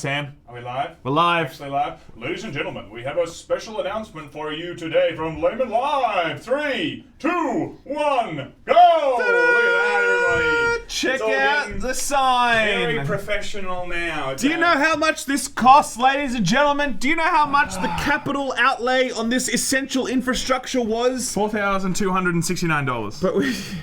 Sam? Are we live? We're live. Actually live. Ladies and gentlemen, we have a special announcement for you today from Layman Live. 3, 2, 1, go! Look at that, everybody. Check It's all out getting the sign. Very professional now. Do you know how much this costs, ladies and gentlemen? Do you know how much the capital outlay on this essential infrastructure was? $4,269. But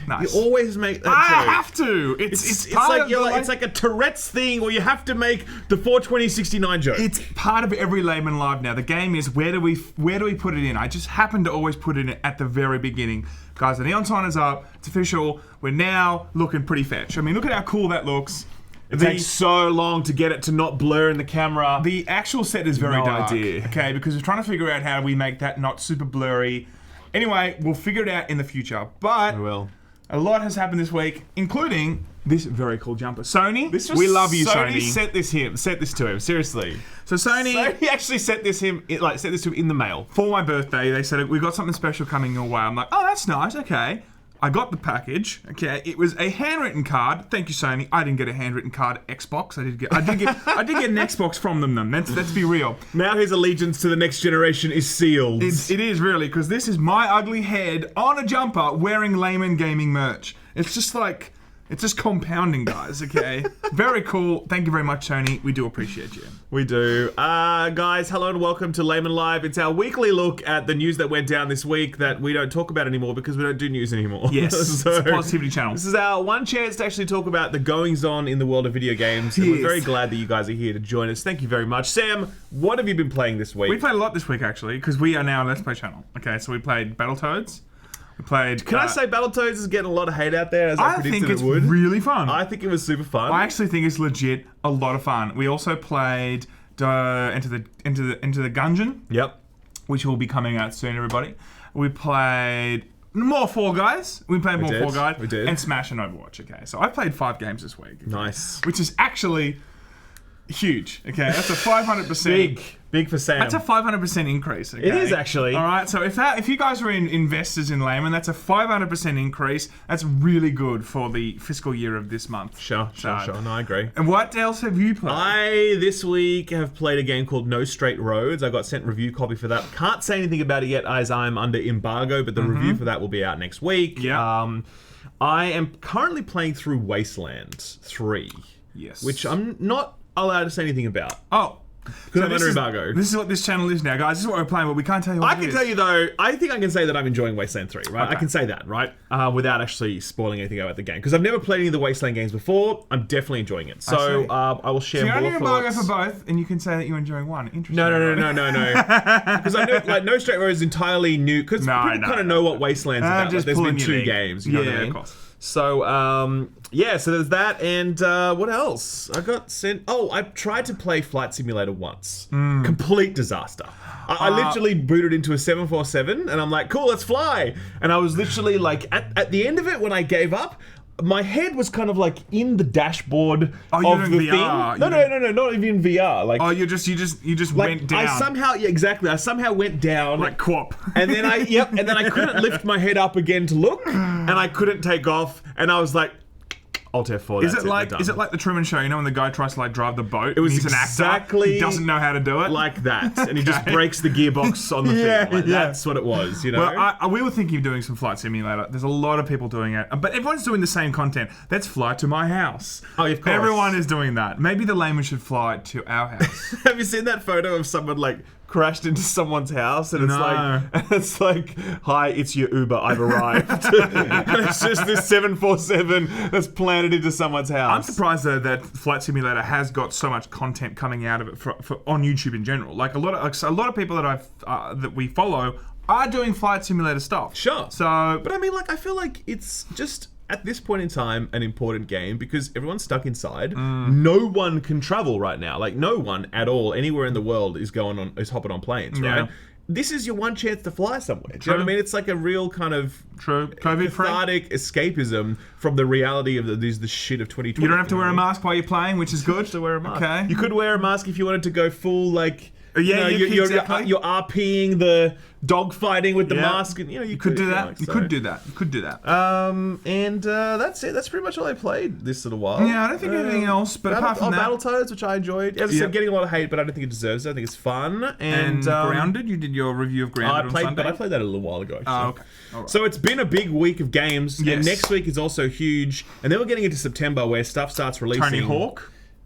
Nice. you always make that I joke. have to. It's It's part like of the it's like a Tourette's thing, or you have to make the 42069 joke. It's part of every Layman Live now. The game is where do we put it in? I just happen to always put it in at the very beginning. Guys, the neon sign is up. It's official. We're now looking pretty fetch. I mean, look at how cool that looks. It takes so long to get it to not blur in the camera. The actual set is very No dark. idea. Okay, because we're trying to figure out how we make that not super blurry. Anyway, we'll figure it out in the future. But We will. a lot has happened this week, including this very cool jumper. Sony, We love you, Sony. Sony. Sent this to him. Seriously. So Sony He actually sent this to him in the mail. for my birthday, they said, we've got something special coming your way. I'm like, oh, that's nice, okay. I got the package, okay. It was a handwritten card. Thank you, Sony. I didn't get a handwritten card Xbox. I did get an Xbox from them. Let's be real. Now his allegiance to the next generation is sealed. It is really, because this is my ugly head on a jumper wearing Layman Gaming merch. It's just like, it's just compounding, guys, okay? Very cool. Thank you very much, Sony. We do appreciate you. We do. Guys, hello and welcome to Layman Live. It's our weekly look at the news that went down this week that we don't talk about anymore because we don't do news anymore. Yes, So, it's a positivity channel. This is our one chance to actually talk about the goings-on in the world of video games. And Yes. we're very glad that you guys are here to join us. Thank you very much. Sam, what have you been playing this week? We played a lot this week, actually, because we are now a Let's Play channel. Okay, so we played Battletoads. We played... Can I say Battletoads is getting a lot of hate out there, as I I predicted think it's it would? really fun. I think it was super fun. I actually think it's legit a lot of fun. We also played Into the Gungeon, Yep. which will be coming out soon, everybody. We played more Fall Guys. We played more did. Fall Guys. We did. And Smash and Overwatch. Okay, so I played 5 games this week. Nice. Which is actually huge. Okay, that's a 500%. Big for Sam. That's a 500% increase. Okay? It is actually. All right. So if you guys are investors in Layman, that's a 500% increase. That's really good for the fiscal year of this month. Sure. No, I agree. And what else have you played? I, this week, have played a game called No Straight Roads. I got sent review copy for that. Can't say anything about it yet as I'm under embargo, but the review for that will be out next week. Yeah. I am currently playing through Wasteland 3. Yes. Which I'm not allowed to say anything about. Oh. Because I'm under embargo. This is what this channel is now, guys. This is what we're playing, but we can't tell you what I can tell you though, I think I can say that I'm enjoying Wasteland 3, right? Okay. I can say that, right? Without actually spoiling anything about the game. Because I've never played any of the Wasteland games before. I'm definitely enjoying it. So see. I will share So you're more under embargo thoughts. for both, and you can say that you're enjoying one. Interesting. No. Because I know, like, No Straight Road is entirely new. Because people kind of know what Wasteland's about. Like, just there's been pulling your 2 leg. games. You know what I mean? of course. So, yeah, so there's that, and what else? I got sent... Oh, I tried to play Flight Simulator once. Complete disaster. I literally booted into a 747, and I'm like, cool, let's fly! And I was literally like, at the end of it, when I gave up, my head was kind of like in the dashboard of in the VR. thing. No, not even VR. Like, Oh, you just like, went down. I somehow went down. like Quap. And then I couldn't lift my head up again to look, and I couldn't take off, and I was like, Alt F4. Is it like the Truman Show? You know when the guy tries to like drive the boat? It was he's an actor. exactly He doesn't know how to do it. like that, and he just breaks the gearbox on the thing. Like, that's what it was, you know. Well, we were thinking of doing some Flight Simulator. There's a lot of people doing it, but everyone's doing the same content. Let's fly to my house. Oh, of course. Everyone is doing that. Maybe the layman should fly to our house. Have you seen that photo of someone like crashed into someone's house, and it's like, hi, it's your Uber, I've arrived. And it's just this 747 that's planted into someone's house. I'm surprised though that Flight Simulator has got so much content coming out of it for on YouTube in general. Like a lot of people that we follow are doing Flight Simulator stuff. Sure. So, But I mean, like, I feel like it's just, at this point in time, an important game because everyone's stuck inside. No one can travel right now. Like, no one at all, anywhere in the world is hopping on planes, right? This is your one chance to fly somewhere. Do you know what I mean? It's like a real kind of cathartic escapism from the reality of the shit of 2020. You don't have to wear a mask while you're playing, which is good. To wear a mask. Okay. You could wear a mask if you wanted to go full, like, Yeah, you're exactly. RPing the dog fighting with the Yeah. mask, and you could do that. like, You so. could do that. You could do that. And that's it. That's pretty much all I played this little while. Yeah, I don't think anything else. But apart from that, Battletoads, which I enjoyed. As I said, getting a lot of hate, but I don't think it deserves it. I think it's fun. And Grounded. You did your review of Grounded on Sunday. But I played that a little while ago. Actually. Oh, okay. All right. So it's been a big week of games. Yes. And next week is also huge. And then we're getting into September where stuff starts releasing.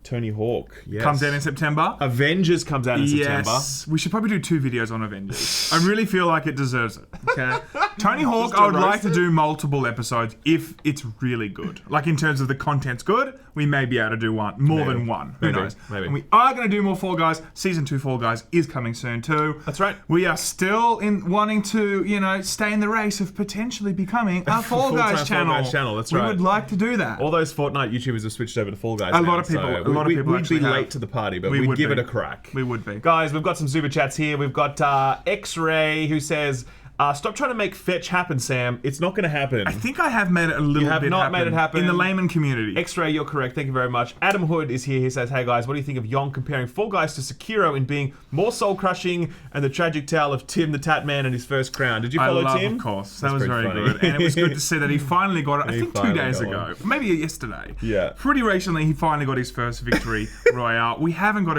Tony Hawk, yes. Comes out in September. Avengers comes out in September. We should probably do 2 videos on Avengers. I really feel like it deserves it. Okay. Tony Hawk, Just to I would like roast to it? do multiple episodes if it's really good. Like in terms of the content's good, we may be able to do more than one. Who knows? Maybe. And we are going to do more Fall Guys. Season 2 Fall Guys is coming soon too. That's right. We are still wanting to, stay in the race of potentially becoming a Fall Full-time Guys channel. Fall Guys channel, that's We right. would like to do that. All those Fortnite YouTubers have switched over to Fall Guys. A lot of people We'd actually be have. late to the party, but We we'd would give be. it a crack. We would be. Guys, we've got some super chats here. We've got X-Ray who says, stop trying to make fetch happen, Sam. It's not going to happen. I think I have made it a little bit You have not made it happen. in the layman community. X-Ray, you're correct. Thank you very much. Adam Hood is here. He says, hey guys, what do you think of Yong comparing Fall Guys to Sekiro in being more soul-crushing and the tragic tale of Tim the Tat Man and his first crown? Did you follow Tim? Of course. That's That was pretty very funny. good. And it was good to see that he finally got it, I think 2 finally days got ago. one. Maybe yesterday. Yeah. Pretty recently, he finally got his first victory royale. We haven't got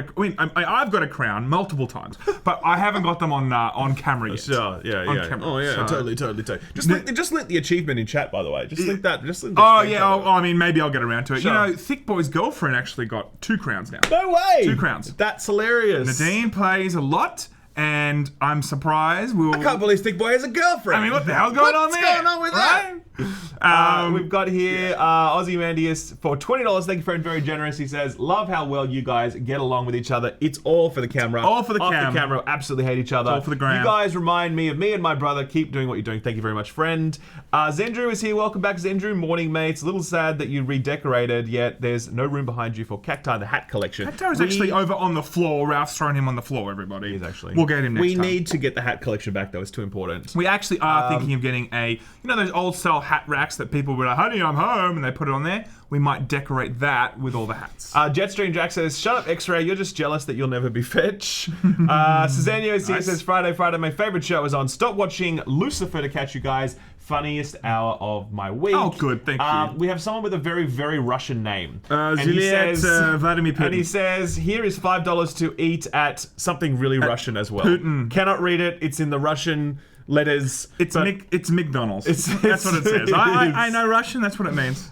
I've got a crown multiple times, but I haven't got them on camera yet. Sure, yeah. camera. Oh, yeah, So- totally. Just link the achievement in chat, by the way. Just link that. Oh, stream yeah. chat. I mean, maybe I'll get around to it. Sure. Thick Boy's girlfriend actually got 2 crowns now. No way! 2 crowns. That's hilarious. Nadine plays a lot, and I'm surprised. I can't believe Stick Boy has a girlfriend. I mean, what the hell's going on there? What's going on with that? We've got here Aussie Mandius for $20. Thank you for being very generous. He says, love how well you guys get along with each other. It's all for the camera. All for the Off cam. the camera. Absolutely hate each other. All for the gram. You guys remind me of me and my brother. Keep doing what you're doing. Thank you very much, friend. Zendrew is here. Welcome back, Zendrew. Morning, mates. A little sad that you redecorated, yet there's no room behind you for Cacti the Hat collection. Cacti is actually over on the floor. Ralph's thrown him on the floor, everybody. He's actually. We'll get him next time. We need to get the hat collection back, though. It's too important. We actually are thinking of getting those old style hat racks that people were like, honey, I'm home, and they put it on there. We might decorate that with all the hats. Jetstream Jack says, shut up, X-Ray. You're just jealous that you'll never be fetch. Susanio is here, says, Friday. My favorite show is on. Stop watching Lucifer to catch you guys. Funniest hour of my week. Oh, good. Thank you. We have someone with a very, very Russian name. Juliet Vladimir Putin. And he says, here is $5 to eat at something really Russian as well. Putin. Cannot read it. It's in the Russian letters. It's McDonald's. That's what it says. It I is. know Russian. That's what it means.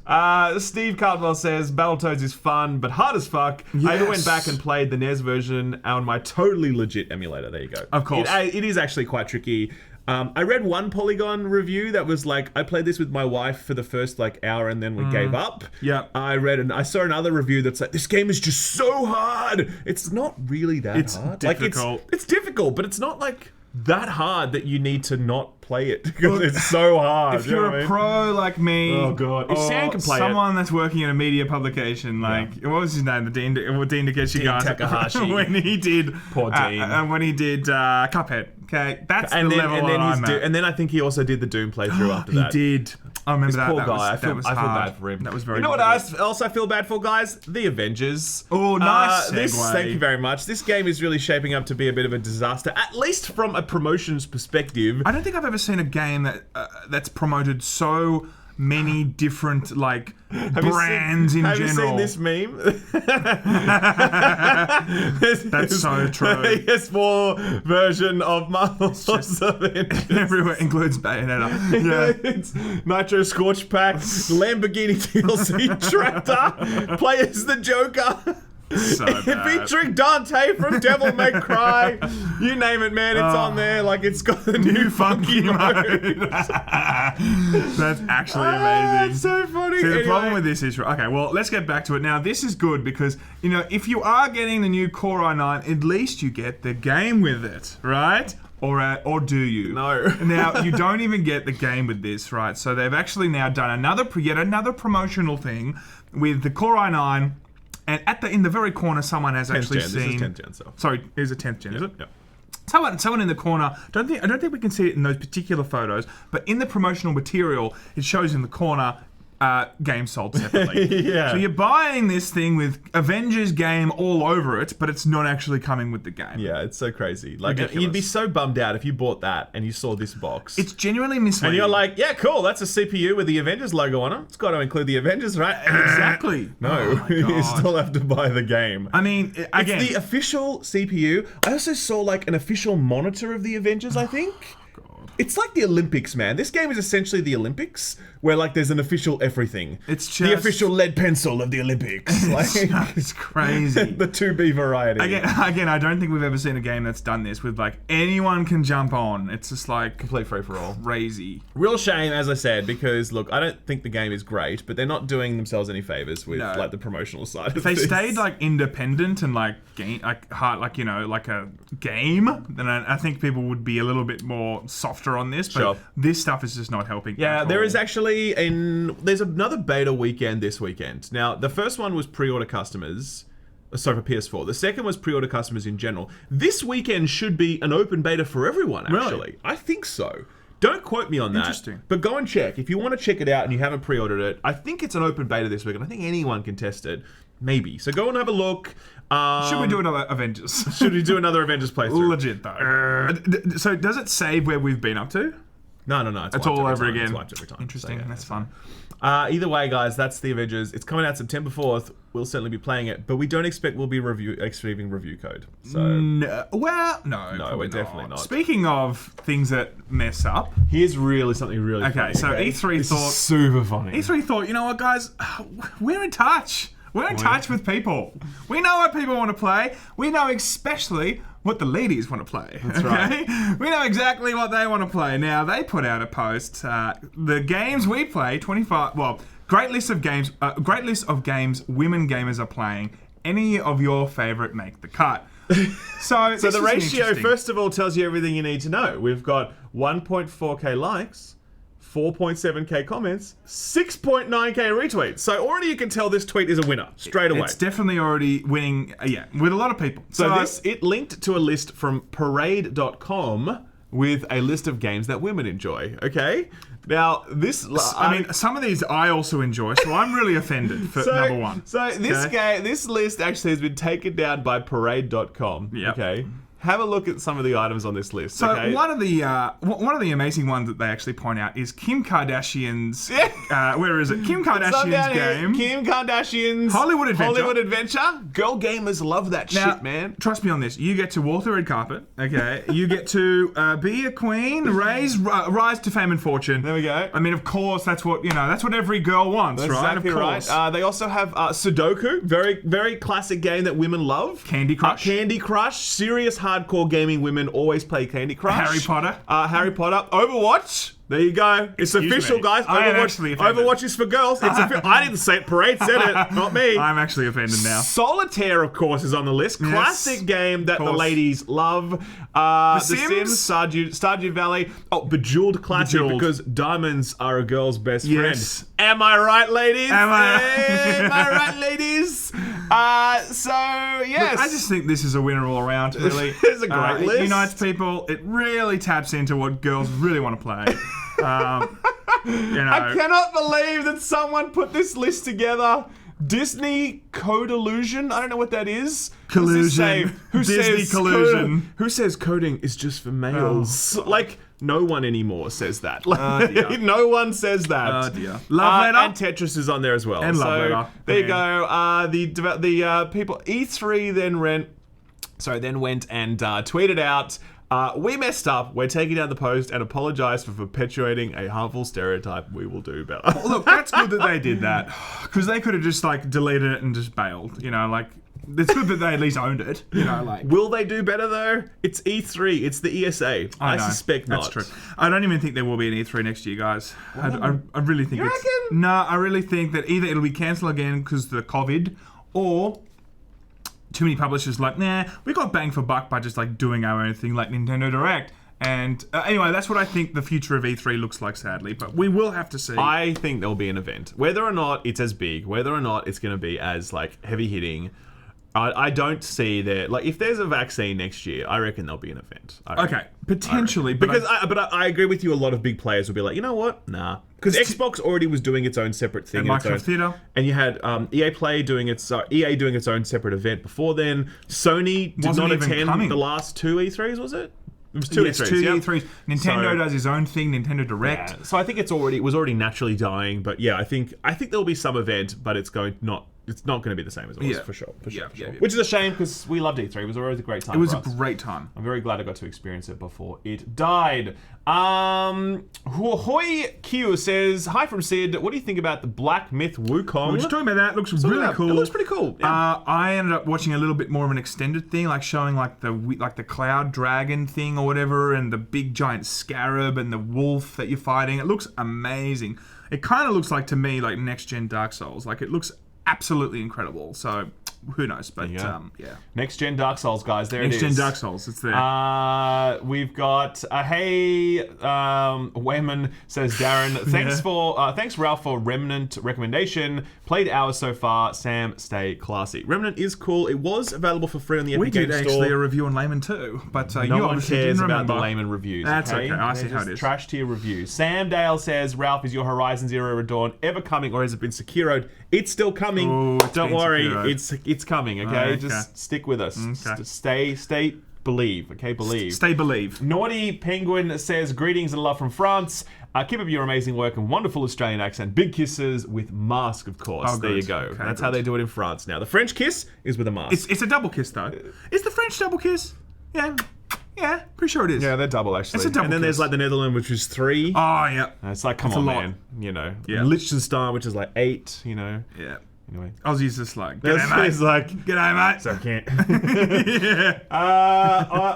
Steve Cardwell says, Battletoads is fun, but hard as fuck. Yes. I even went back and played the NES version on my totally legit emulator. There you go. Of course. It is actually quite tricky. I read one Polygon review that was like, I played this with my wife for the first hour and then we gave up. Yeah. I saw another review that's like, this game is just so hard. It's not really that hard. Difficult. It's difficult, but it's not that hard that you need to not play it because it's so hard. If you're a pro like me, oh god, if Sam can play someone that's working in a media publication, what was his name? Dean Takeshi Takahashi. when he did Poor Dean. when he did Cuphead. Okay, that's the level I'm at. And then I think he also did the Doom playthrough after that. He did. I remember that. Poor that guy. Was, I feel hard. bad for him. That was very. You know what else I feel bad for, guys? The Avengers. Oh, nice segue. Thank you very much. This game is really shaping up to be a bit of a disaster, at least from a promotions perspective. I don't think I've ever seen a game that's promoted so many different brands in general. Have you seen this meme? That's so true. PS4 version of Marvel's Avengers. Everywhere includes Bayonetta. Yeah. It's Nitro Scorch Pack, Lamborghini DLC tractor, play as the Joker. So bad. Featuring Dante from Devil May Cry. You name it, man. It's on there. It's got the new funky mode. That's actually amazing. It's so funny. See, the problem with this is, okay, well, let's get back to it. Now, this is good because, if you are getting the new Core i9, at least you get the game with it, right? Or do you? No. Now, you don't even get the game with this, right? So they've actually now done yet another promotional thing with the Core i9. And in the very corner, someone has actually seen. This is 10th gen, so. Sorry, it is a 10th gen, is it? Yeah. Someone in the corner. I don't think we can see it in those particular photos, but in the promotional material, it shows in the corner games sold separately. Yeah. So you're buying this thing with Avengers game all over it, but it's not actually coming with the game. Yeah, it's so crazy. Like, Ridiculous. you'd be so bummed out if you bought that and you saw this box. It's genuinely misleading. And you're like, yeah, cool, that's a CPU with the Avengers logo on it. It's got to include the Avengers, right? Exactly. No, Oh my you God. still have to buy the game. I mean, again, It's the official CPU. I also saw like an official monitor of the Avengers, I think. It's like the Olympics, man. This game is essentially the Olympics, where like there's an official everything. It's the just- official lead pencil of the Olympics. Like it's crazy. the 2B variety. Again, I don't think we've ever seen a game that's done this with like anyone can jump on. It's just like Complete free for all. crazy. Real shame, as I said, because look, I don't think the game is great, but they're not doing themselves any favors with No. like the promotional side. If of they this. stayed like independent and like game, like hard, like you know, like a game, then I think people would be a little bit more softer on this. But Sure. this stuff is just not helping. Yeah, at there all. is actually there's another beta weekend this weekend. Now, the first one was pre-order customers. Sorry, for PS4. The second was pre-order customers in general. This weekend should be an open beta for everyone, actually. Really? I think so. Don't quote me on that. Interesting. But go and check. If you want to check it out and you haven't pre-ordered it, I think it's an open beta this weekend. I think anyone can test it. Maybe. So go and have a look. Should we do another Avengers? Should we do another Avengers playthrough? Legit though. So does it save where we've been up to? No. It's It's wiped all every over time. again. It's wiped every time. Interesting. So, yeah, That's fun. Either way, guys, that's the Avengers. It's coming out September 4th. We'll certainly be playing it, but we don't expect we'll be receiving review code. So No, well, no, No, probably we're definitely not. Speaking of things that mess up, here's really something really Okay, funny. so E3 This is thought- super funny. E3 thought, you know what, guys, we're in touch. We're in touch with people. We know what people want to play. We know especially what the ladies want to play. That's right. We know exactly what they want to play. Now, they put out a post. The games we play, 25... Well, great list of games women gamers are playing. Any of your favorite make the cut. So the ratio, first of all, tells you everything you need to know. We've got 1.4k likes, 4.7k comments, 6.9k retweets. So already you can tell this tweet is a winner straight away. It's definitely already winning, with a lot of people. So it linked to a list from parade.com with a list of games that women enjoy, okay? Now, this... I mean, some of these I also enjoy, so I'm really offended for number one. So this list actually has been taken down by parade.com, Yep. okay? Have a look at some of the items on this list, So okay? one of the amazing ones that they actually point out is Kim Kardashian's. Where is it? Kim It's not down Kardashian's here. game. Kim Kardashian's Hollywood Adventure. Girl gamers love that Now, shit, man. Trust me on this. You get to walk the red carpet. Okay. You get to be a queen, rise to fame and fortune. There we go. I mean, of course, that's what That's what every girl wants, That's right? exactly Of course. right. They also have Sudoku, very very classic game that women love. Candy Crush. Candy Crush, serious hardcore gaming women always play Candy Crush. Harry Potter. Harry Potter. Overwatch. There you go. It's Excuse official, me. guys. I am actually offended. Overwatch is for girls. It's I didn't say it. Parade said it, not me. I'm actually offended now. Solitaire, of course, is on the list. Yes. Classic game that the course. ladies love. The Sims? Stardew Valley. Oh, Bejeweled classic Bejeweled. because diamonds are a girl's best Yes. friend. Am I right, ladies? Am I- Am I right, ladies? So yes. I just think this is a winner all around, really. It's a great list. It unites people. It really taps into what girls really want to play. I cannot believe that someone put this list together. Disney Code Illusion. I don't know what that is. Collusion. Disney collusion. Who says coding is just for males? Like, no one anymore says that. Like, dear. no one says that. Oh dear. Love Letter. And Tetris is on there as well. And Love Letter. There you go. The people E3 then went and tweeted out. We messed up. We're taking down the post and apologise for perpetuating a harmful stereotype. We will do better. Well, look, that's good that they did that, because they could have just deleted it and just bailed. It's good that they at least owned it. Will they do better though? It's E3. It's the ESA. I know. suspect not. That's true. I don't even think there will be an E3 next year, guys. I really think You it's... reckon? No, I really think that either it'll be cancelled again because of the COVID, or too many publishers we got bang for buck by just doing our own thing like Nintendo Direct. And anyway, that's what I think the future of E3 looks like, sadly. But we will have to see. I think there'll be an event. Whether or not it's as big, whether or not it's going to be as heavy hitting, I don't see there. Like, if there's a vaccine next year, I reckon there'll be an event. Okay, potentially, but I agree with you. A lot of big players will be like, you know what? Nah, because Xbox already was doing its own separate thing. And Microsoft Theater, and you had EA Play doing its own separate event before then. Sony did not attend the last 2 E3s, was it? It was 2 E3s. 2 E3s. Nintendo does his own thing. Nintendo Direct. Yeah. So I think it was already naturally dying. But yeah, I think there'll be some event, but it's not going to be the same as it was, for sure. Yeah. Which is a shame because we loved E3. It was always a great time. It was a great time. I'm very glad I got to experience it before it died. Hoi Q says, hi from Sid. What do you think about the Black Myth Wukong? We're just talking about that. It looks really cool. It looks pretty cool. Yeah. I ended up watching a little bit more of an extended thing, like showing like the cloud dragon thing or whatever, and the big giant scarab and the wolf that you're fighting. It looks amazing. It kind of looks like, to me, like next gen Dark Souls. Like, it looks absolutely incredible. So who knows? But yeah. Next gen Dark Souls, guys. There it is. Next gen Dark Souls. It's there. We've got Wayman says, Darren, thanks Ralph for Remnant recommendation. Played hours so far. Sam, stay classy. Remnant is cool. It was available for free on the Epic Games Store. We did actually a review on Layman too, but no one cares about the Layman reviews. That's okay. I see how it is. Trash tier reviews. Sam Dale says, Ralph, is your Horizon Zero Dawn ever coming, or has it been Sekiro'd? It's still coming. Ooh, Don't worry. It's coming. Okay, just stick with us. Okay. Stay. Believe, okay? Believe. Stay believe. Naughty Penguin says, greetings and love from France. Keep up your amazing work and wonderful Australian accent. Big kisses with mask, of course. Oh, there you go. Okay, That's how they do it in France now. The French kiss is with a mask. It's a double kiss, though. Is the French double kiss? Yeah, pretty sure it is. Yeah, they're double, actually. It's a double and then kiss. there's like the Netherlands, which is 3. Oh, yeah. It's like, come on, man. You know. Yeah. Liechtenstein, which is like 8, you know. Yeah. Anyway. Aussie's just like, g'day, mate. It's like, g'day, mate. So I can't.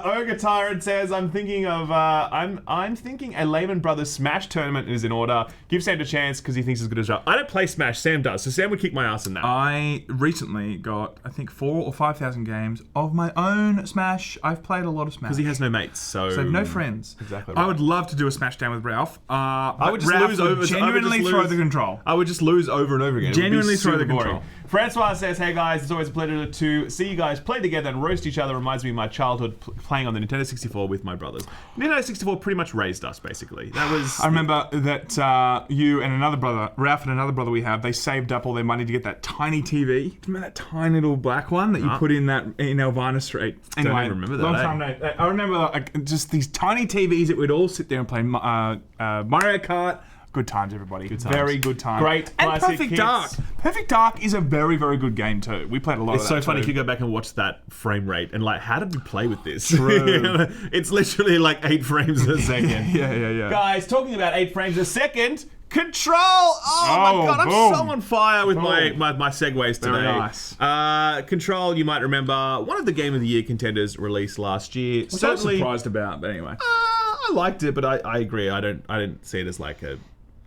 Ogre Tyrant says, I'm thinking a Lehman Brothers Smash tournament is in order. Give Sam a chance because he thinks it's good as well. I don't play Smash. Sam does. So Sam would kick my ass in that. I recently got, I think, 4,000 or 5,000 games of my own Smash. I've played a lot of Smash. Because he has no mates, so no friends. Exactly. Right. I would love to do a Smash down with Ralph. I would just Ralph lose over. Genuinely throw the control. I would just lose over and over again. Genuinely throw the control. Francois says, hey guys, it's always a pleasure to see you guys play together and roast each other. Reminds me of my childhood playing on the Nintendo 64 with my brothers. Nintendo 64 pretty much raised us, basically. That was. I remember that you and another brother, Ralph and another brother we have, they saved up all their money to get that tiny TV. Do you remember that tiny little black one that you put in Elvina Street? Anyway, don't even remember that. Long time no. I remember just these tiny TVs that we'd all sit there and play Mario Kart. Good times, everybody. Good times. Very good times. Great and classic Perfect hits. Dark. Perfect Dark is a very, very good game too. We played a lot of that. It's so funny if you go back and watch that frame rate and like, how did we play with this? True. It's literally like 8 frames a second. Yeah. Guys, talking about 8 frames a second, Control! Oh my god, I'm so on fire with my segues today. Very nice. Control, you might remember, one of the Game of the Year contenders released last year. Which I was surprised about, but anyway. I liked it, but I agree. I didn't see it as like a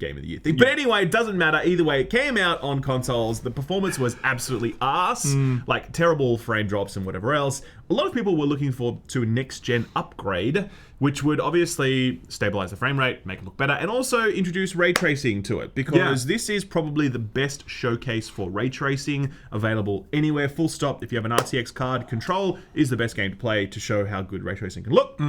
Game of the Year thing. But anyway, it doesn't matter. Either way, it came out on consoles. The performance was absolutely arse. Like terrible frame drops and whatever else. A lot of people were looking forward to a next-gen upgrade, which would obviously stabilize the frame rate, make it look better, and also introduce ray tracing to it, because this is probably the best showcase for ray tracing available anywhere, full stop. If you have an RTX card, Control is the best game to play to show how good ray tracing can look.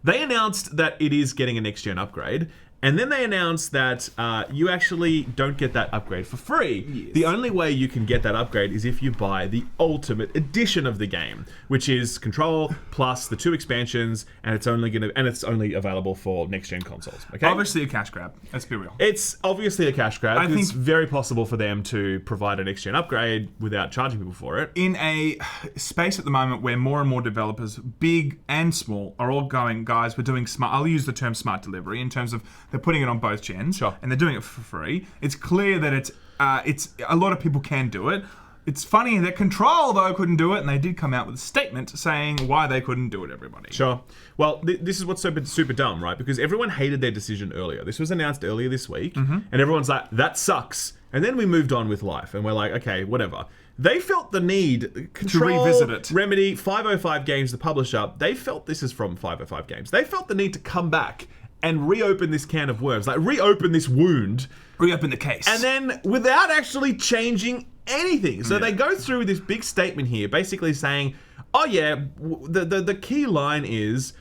They announced that it is getting a next-gen upgrade, and then they announced that you actually don't get that upgrade for free. Yes. The only way you can get that upgrade is if you buy the Ultimate Edition of the game, which is Control plus the 2 expansions, and it's only available for next-gen consoles. Okay. Obviously a cash grab. Let's be real. It's obviously a cash grab. I think it's very possible for them to provide a next-gen upgrade without charging people for it. In a space at the moment where more and more developers, big and small, are all going, guys, we're doing smart. I'll use the term smart delivery in terms of they're putting it on both gens, and they're doing it for free. It's clear that it's a lot of people can do it. It's funny that Control, though, couldn't do it, and they did come out with a statement saying why they couldn't do it, everybody. Sure. Well, this is what's super dumb, right? Because everyone hated their decision earlier. This was announced earlier this week, and everyone's like, that sucks. And then we moved on with life, and we're like, okay, whatever. They felt the need to revisit it. Remedy, 505 Games, the publisher, they felt this is from 505 Games. They felt the need to come back and reopen this can of worms, like reopen this wound. Reopen the case. And then, without actually changing anything. So they go through this big statement here, basically saying, oh yeah, the key line is,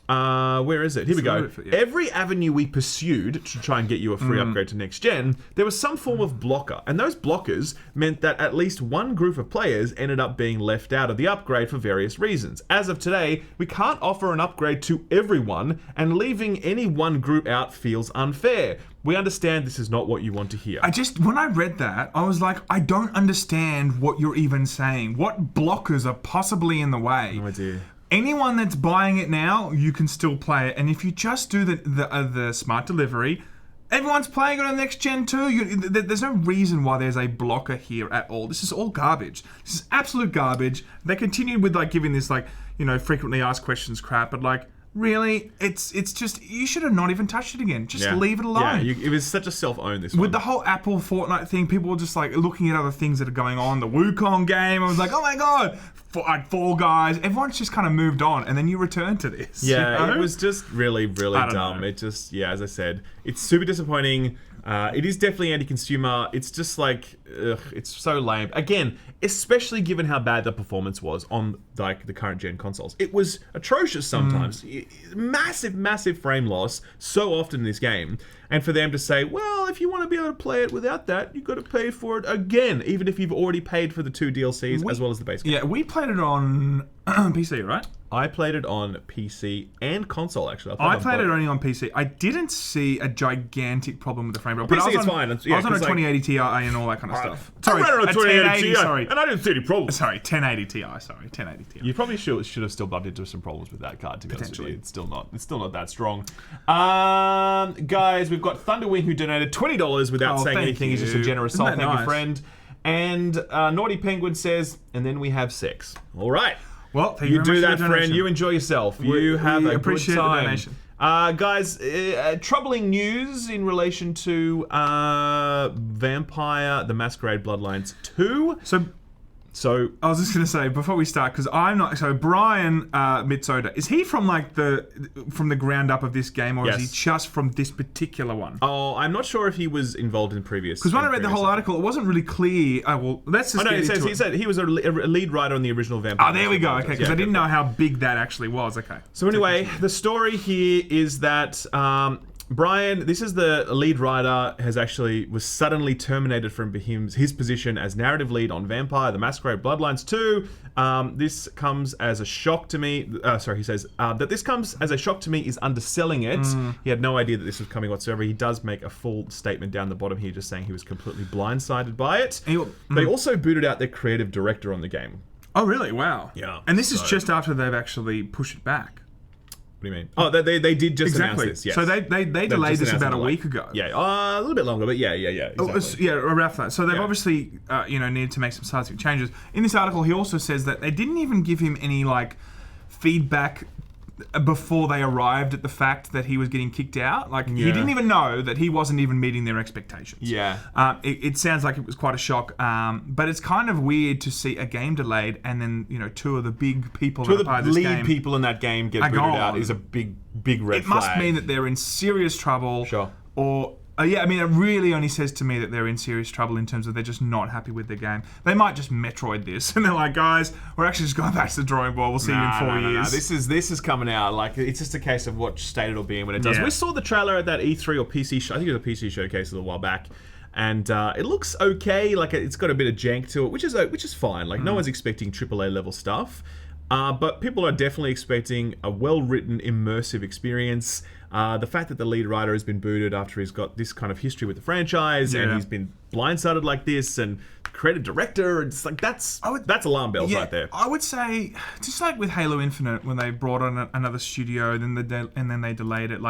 where is it? Here we go. Every avenue we pursued to try and get you a free upgrade to next gen, there was some form of blocker. And those blockers meant that at least one group of players ended up being left out of the upgrade for various reasons. As of today, we can't offer an upgrade to everyone, and leaving any one group out feels unfair. We understand this is not what you want to hear. When I read that, I was like, I don't understand what you're even saying. What blockers are possibly in the way? No idea. Anyone that's buying it now, you can still play it. And if you just do the smart delivery, everyone's playing it on next gen too. There's no reason why there's a blocker here at all. This is all garbage. This is absolute garbage. They continued with giving this frequently asked questions crap, but really, it's just, you should have not even touched it again. Just leave it alone. Yeah, it was such a self-own, this one. With the whole Apple Fortnite thing, people were just looking at other things that are going on. The Wukong game, I was like, oh my god, Fall Guys. Everyone's just kind of moved on, and then you return to this. Yeah, it was just really, really dumb. know. It just, as I said, it's super disappointing. It is definitely anti-consumer. It's just it's so lame. Again, especially given how bad the performance was on the current gen consoles. It was atrocious sometimes. Massive, massive frame loss so often in this game. And for them to say, well, if you want to be able to play it without that, you've got to pay for it again, even if you've already paid for the 2 DLCs as well as the base game. Yeah, we played it on PC, right? I played it on PC and console, actually. I played it only on PC. I didn't see a gigantic problem with the frame rate. PC is fine. I was on a 2080 Ti and all that kind of stuff. I ran on a 2080 Ti, sorry. and I didn't see any problems. Sorry, 1080 Ti. Sorry, 1080 Ti. You probably should have still bumped into some problems with that card, to be honest with you. It's still not that strong. Guys, we've got Thunderwing, who donated $20 without saying anything. He's just a generous soul. Thank you, friend. And Naughty Penguin says, and then we have sex. All right. Well, thank you very do much that, friend. You enjoy yourself. You have a good time. The donation. Guys, troubling news in relation to Vampire: The Masquerade Bloodlines 2. So I was just gonna say before we start, because I'm not. So Brian Mitsoda, is he from from the ground up of this game, or is he just from this particular one? Oh, I'm not sure if he was involved in previous. Because when I read the whole article, it wasn't really clear. Let's just. He said he was a lead writer on the original Vampire. Oh, there we go. Okay, because I didn't know how big that actually was. Okay. So anyway, the story here is that. Brian, this is the lead writer, was suddenly terminated from his position as narrative lead on Vampire: The Masquerade Bloodlines 2. This comes as a shock to me. He says that this comes as a shock to me is underselling it. He had no idea that this was coming whatsoever. He does make a full statement down the bottom here, just saying he was completely blindsided by it. They also booted out their creative director on the game. Oh, really? Wow. Yeah. And this is just after they've actually pushed it back. What do you mean? Oh, they did just announce this, yes. So they delayed this about a week ago. Yeah, a little bit longer, but yeah, exactly. Around that. So they've obviously, needed to make some seismic changes. In this article, he also says that they didn't even give him any, feedback before they arrived at the fact that he was getting kicked out. He didn't even know that he wasn't even meeting their expectations. Yeah. It sounds like it was quite a shock, but it's kind of weird to see a game delayed and then, two of the big people that are part of this game. Two of the lead people in that game get booted out is a big red flag. It must mean that they're in serious trouble. Sure. Or... it really only says to me that they're in serious trouble in terms of they're just not happy with their game. They might just Metroid this, and they're like, guys, we're actually just going back to the drawing board. We'll see you in 4 years. No. This is coming out. It's just a case of what state it'll be in when it does. Yeah. We saw the trailer at that E3 or PC show. I think it was a PC showcase a little while back. And it looks okay. It's got a bit of jank to it, which is fine. No one's expecting AAA level stuff. But people are definitely expecting a well-written, immersive experience. The fact that the lead writer has been booted after he's got this kind of history with the franchise and he's been blindsided like this, and creative director, it's that's alarm bells right there. I would say, just like with Halo Infinite, when they brought on another studio, and then they delayed it,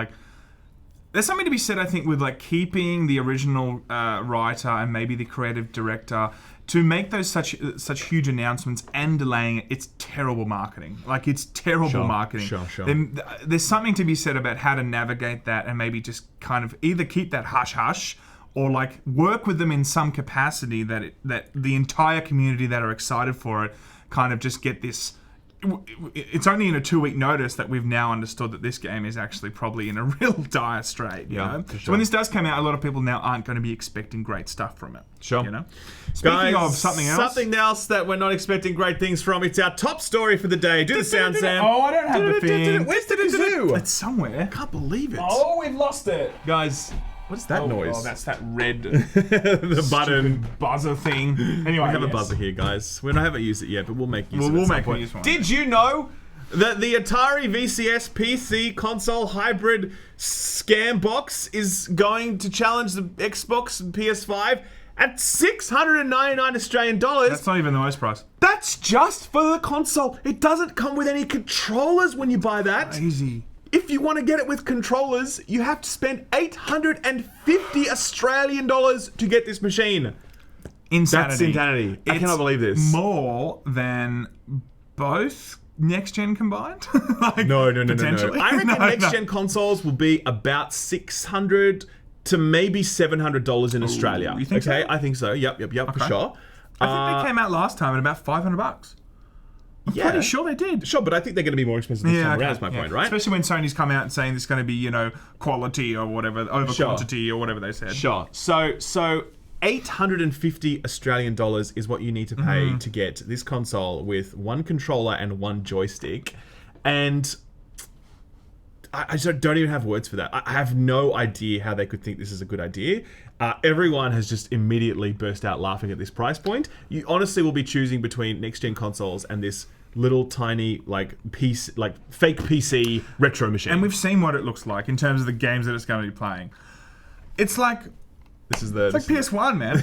there's something to be said, I think, with keeping the original writer and maybe the creative director. To make those such huge announcements and delaying it, it's terrible marketing. It's terrible marketing. Sure. There's something to be said about how to navigate that and maybe just kind of either keep that hush-hush or work with them in some capacity that the entire community that are excited for it kind of just get this it's only in a 2-week notice that we've now understood that this game is actually probably in a real dire strait. You know? for sure. So when this does come out, a lot of people now aren't going to be expecting great stuff from it. Sure. You know. Speaking of something else that we're not expecting great things from, it's our top story for the day. Do the sound, Sam. Oh, I don't have the thing. Where's the It's somewhere. I can't believe it. Oh, we've lost it. Guys, what is that noise? Oh, that's that red the button. buzzer thing. Anyway, We have a buzzer here, guys. We haven't used it yet, but we'll make use of it. We'll at some make point. use one. Did you know that the Atari VCS PC console hybrid scam box is going to challenge the Xbox and PS5 at $699 Australian dollars? That's not even the most price. That's just for the console. It doesn't come with any controllers when you buy that. Easy. If you want to get it with controllers, you have to spend 850 Australian dollars to get this machine. Insanity. That's insanity. I cannot believe this. More than both next gen combined. Like, No. potentially? I reckon No. next gen consoles will be about $600 to maybe $700 in Australia. you think okay, so? I think so. Yep, for sure. I think they came out last time at about $500. I'm pretty sure they did. Sure, but I think they're going to be more expensive this time around. Is my point, right? Especially when Sony's come out and saying it's going to be, you know, quality or whatever, over quantity or whatever they said. Sure. So 850 Australian dollars is what you need to pay to get this console with one controller and one joystick, and I just don't even have words for that. I have no idea how they could think this is a good idea. Everyone has just immediately burst out laughing at this price point. You honestly will be choosing between next-gen consoles and this little tiny fake PC retro machine. And we've seen what it looks like in terms of the games that it's going to be playing. It's like PS1, man.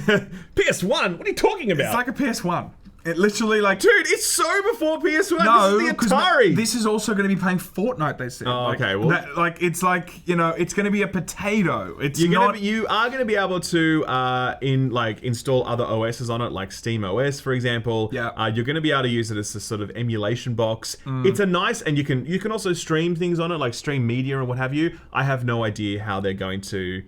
PS1? What are you talking about? It's like a PS1. It literally Dude, it's so before PS1. No, this is the Atari. This is also going to be playing Fortnite. They said. Oh, okay. Well, it's like, you know, it's going to be a potato. It's you not. are going to be able to install other OSs on it, like Steam OS, for example. Yeah. You're going to be able to use it as a sort of emulation box. It's a nice, and you can also stream things on it, like stream media and what have you. I have no idea how they're going to.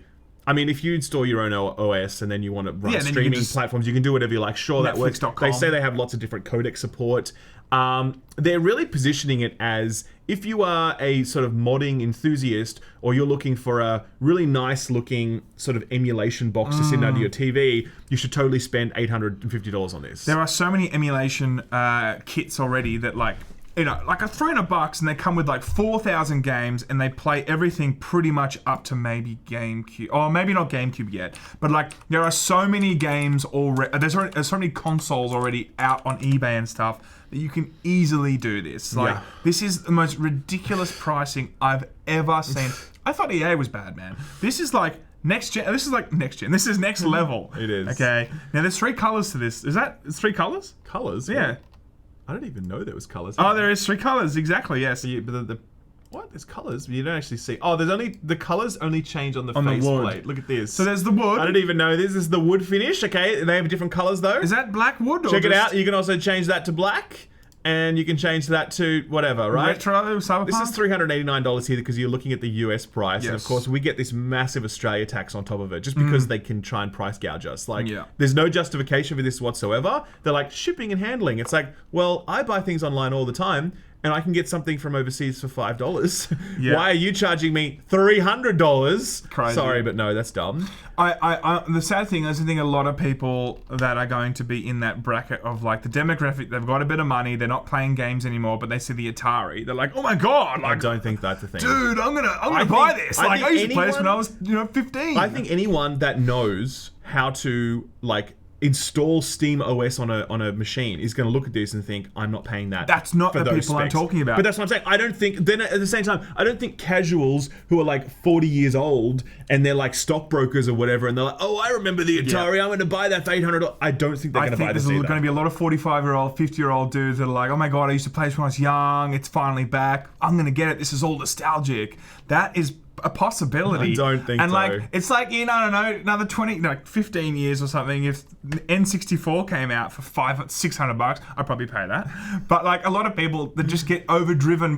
I mean, if you install your own OS and then you want to run streaming platforms, you can do whatever you like. Sure, that works. They say they have lots of different codec support. They're really positioning it as if you are a sort of modding enthusiast or you're looking for a really nice looking sort of emulation box to sit under your TV, you should totally spend $850 on this. There are so many emulation kits already that like a $300 and they come with like 4,000 games and they play everything pretty much up to maybe GameCube. Or maybe not GameCube yet, but like there are so many games already. There's so many consoles already out on eBay and stuff that you can easily do this. Like this is the most ridiculous pricing I've ever seen. I thought EA was bad, man. This is like next gen. This is like next gen. This is next level. It is. Okay. Now there's 3 colors to this. Is that 3 colors? Colors? Yeah. I don't even know there was colors. Oh, there is 3 colors. Exactly. Yes. But what? There's colors, but you don't actually see. Oh, the colors only change on the faceplate. Look at this. So there's the wood. I don't even know this. This is the wood finish. Okay, they have different colors though. Is that black wood? Check it out. You can also change that to black, and you can change that to whatever. Right? Retro, cyberpunk. This is $389 here because you're looking at the US price, and of Yes. course we get this massive Australia tax on top of it, just because they can try and price gouge us. Like, Yeah. there's no justification for this whatsoever. They're like shipping and handling. It's like, well, I buy things online all the time, and I can get something from overseas for $5. Yeah. Why are you charging me $300? Crazy. Sorry, but no, that's dumb. The sad thing is, I think a lot of people that are going to be in that bracket of like the demographic, they've got a bit of money, they're not playing games anymore, but they see the Atari, they're like, oh my god, I like, don't think that's the thing. dude, I'm gonna I buy think- this. I Like, think I used to play this when I anyone- was, 15. I think anyone that knows how to like install Steam OS on a machine is going to look at this and think, I'm not paying that. That's not for the those people I'm specs. talking about. But that's what I'm saying. I don't think, then at the same time, I don't think casuals who are like 40 years old and they're like stockbrokers or whatever, and they're like, oh, I remember the Atari, I'm going to buy that for $800. I don't think they're going to buy this there's either. going to be a lot of 45-year-old, 50-year-old dudes that are like, oh my god, I used to play this when I was young, it's finally back, I'm going to get it, this is all nostalgic. That is a possibility. I don't think and so. like it's like I don't know, another 15 years or something. If N64 came out for $600, I'd probably pay that. But like a lot of people that just get overridden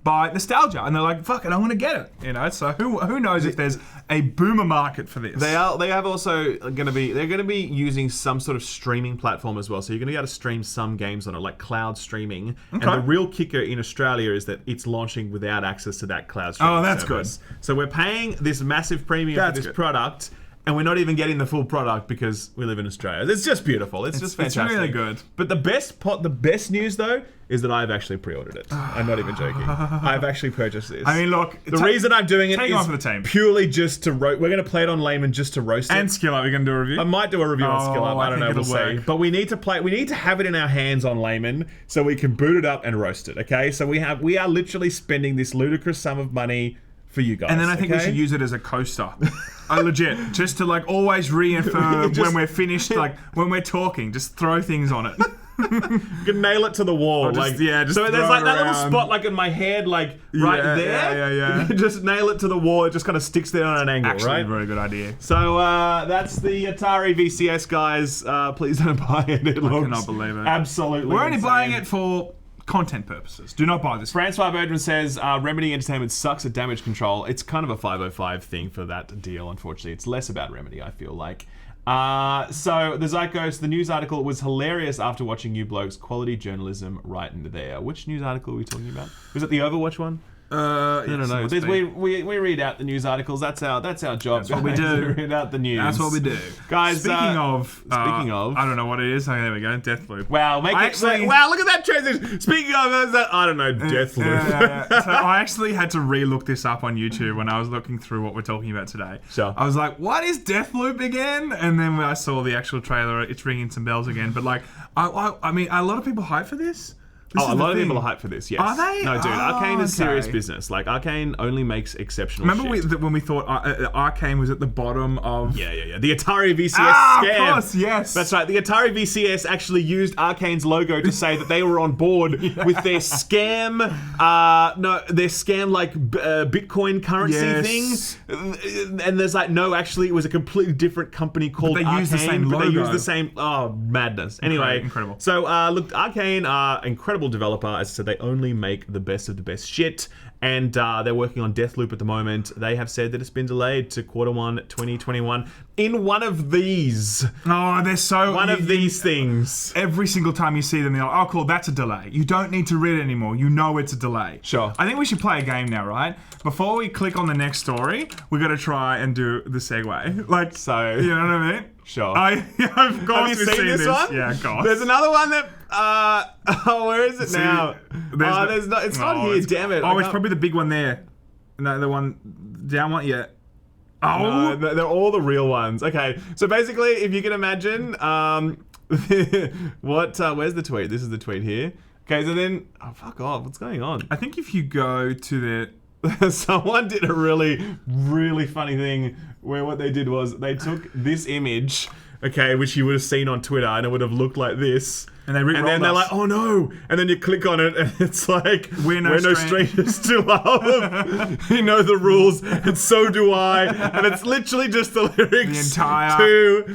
by nostalgia, and they're like, "Fuck it, I want to get it." You know. So who knows if there's a boomer market for this? They have also going to be using some sort of streaming platform as well. So you're going to be able to stream some games on it, like cloud streaming. Okay. And the real kicker in Australia is that it's launching without access to that cloud streaming. Oh, that's service. good. So we're paying this massive premium for this product, and we're not even getting the full product because we live in Australia. It's just beautiful. It's just fantastic. It's really good. But the best news though is that I've actually pre-ordered it. I'm not even joking. I've actually purchased this. I mean, look, the reason I'm doing it is for the team. purely just to roast. We're going to play it on layman just to roast it. And Skill Up, we're going to do a review. I might do a review on Skill Up. I don't know. We'll see. Work. But we need to play. We need to have it in our hands on layman so we can boot it up and roast it. Okay. So we are literally spending this ludicrous sum of money for you guys. And then I think we should use it as a coaster. Legit. Just to like always reaffirm when we're finished, like when we're talking, just throw things on it. You can nail it to the wall. Just so there's like that little spot like in my head, like right there. Yeah. You can just nail it to the wall. It just kind of sticks there on an angle, Actually, right? a very good idea. So that's the Atari VCS, guys. Please don't buy it. I cannot believe it. Absolutely. We're only buying it for content purposes. Do not buy this. Francois Bergman says, Remedy Entertainment sucks at damage control. It's kind of a 505 thing for that deal, unfortunately. It's less about Remedy, I feel like. So, the Zeitgeist, the news article was hilarious after watching you blokes. Quality journalism right into there. Which news article are we talking about? Was it the Overwatch one? I don't know. We read out the news articles. That's our job. That's what we do. We read out the news. That's what we do, guys. Speaking of, I don't know what it is. Oh, there we go. Deathloop. Wow, wow! Look at that transition. Speaking of that, I don't know, Deathloop. Yeah. So I actually had to re-look this up on YouTube when I was looking through what we're talking about today. Sure. I was like, "What is Deathloop again?" And then when I saw the actual trailer, it's ringing some bells again. But like, I mean, a lot of people hype for this. A lot of people are hyped for this, yes. Are they? No, dude, Arcane is serious business. Like, Arcane only makes exceptional shit. When we thought Arcane was at the bottom of... Yeah. The Atari VCS scam. Of course, yes. That's right. The Atari VCS actually used Arcane's logo to say that they were on board with their scam, like Bitcoin currency thing. And there's like, no, actually, it was a completely different company called Arcane. They used the same logo. They used the same... Oh, madness. Anyway. Incredible. So, look, Arcane are incredible developer. As I said, they only make the best of the best shit, and they're working on Deathloop at the moment. They have said that it's been delayed to Q1 2021 in one of these. Oh, they're so... One of these things. Every single time you see them, they're like, oh, cool, that's a delay. You don't need to read it anymore. You know it's a delay. Sure. I think we should play a game now, right? Before we click on the next story, we got to try and do the segue. Like, so... You know what I mean? Sure. Of course. Have you seen this one? Yeah, of course. There's another one that... where is it now? It's not here, damn it. Oh, it's probably the big one there. No, the one down one, yeah. Oh, no, they're all the real ones. Okay, so basically, if you can imagine, where's the tweet? This is the tweet here. Okay, so then, oh, fuck off. What's going on? I think if you go to someone did a really, really funny thing where what they did was they took this image, okay, which you would have seen on Twitter, and it would have looked like this. And then they're like, oh no! And then you click on it, and it's like, we're no strangers to love. You know the rules, and so do I. And it's literally just the lyrics to...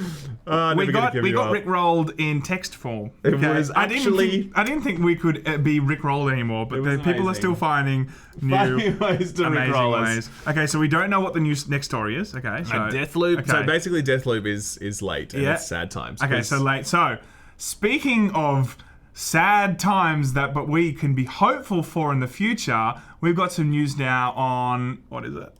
we got rickrolled in text form. It was actually... I didn't think we could be rickrolled anymore, but the people are still finding new ways to amazing ways. Okay, so we don't know what the next story is. Okay, so Deathloop. Okay. So basically, Deathloop is late, and it's sad times. Okay, so late. So speaking of sad times but we can be hopeful for in the future, we've got some news now on what is it?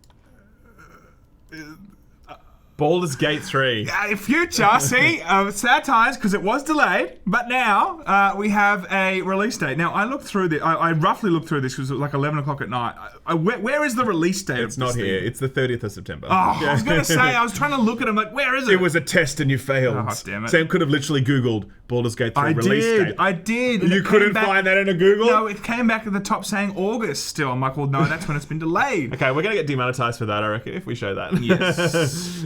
Baldur's Gate 3. Future, see? Sad times, because it was delayed, but now we have a release date. Now, I looked through this. I roughly looked through this because it was like 11 o'clock at night. Where is the release date? It's not here. It's the 30th of September. Oh, I was going to say, I was trying to look at it. I'm like, where is it? It was a test and you failed. Oh, damn it. Sam could have literally Googled Baldur's Gate 3 release date. I did. You couldn't find that in a Google? No, it came back at the top saying August still. I'm like, well, no, that's when it's been delayed. Okay, we're going to get demonetized for that, I reckon, if we show that. Yes.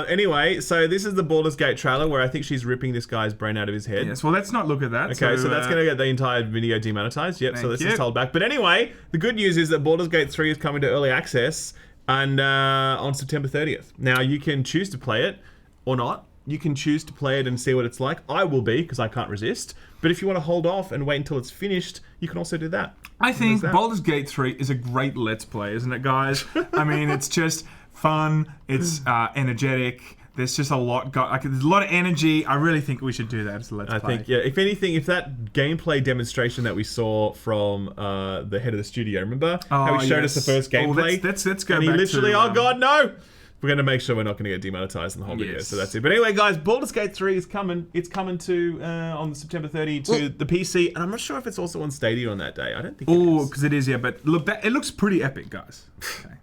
Anyway, so this is the Baldur's Gate trailer where I think she's ripping this guy's brain out of his head. Yes, well, let's not look at that. Okay, so that's going to get the entire video demonetized. Yep, so this is held back. But anyway, the good news is that Baldur's Gate 3 is coming to early access and on September 30th. Now, you can choose to play it or not. You can choose to play it and see what it's like. I will be, because I can't resist. But if you want to hold off and wait until it's finished, you can also do that. I think Baldur's Gate 3 is a great Let's Play, isn't it, guys? I mean, it's just fun. It's energetic. There's just a lot. There's a lot of energy. I really think we should do that as a Let's Play. I think, yeah. If anything, if that gameplay demonstration that we saw from the head of the studio, remember how he showed us the first gameplay? Let's go and back he literally, to, oh god, no! We're going to make sure we're not going to get demonetized in the whole video, so that's it. But anyway, guys, Baldur's Gate 3 is coming. It's coming to on September 30 to the PC, and I'm not sure if it's also on Stadia on that day. I don't think. Oh, because it is, yeah. But look, it looks pretty epic, guys. Okay.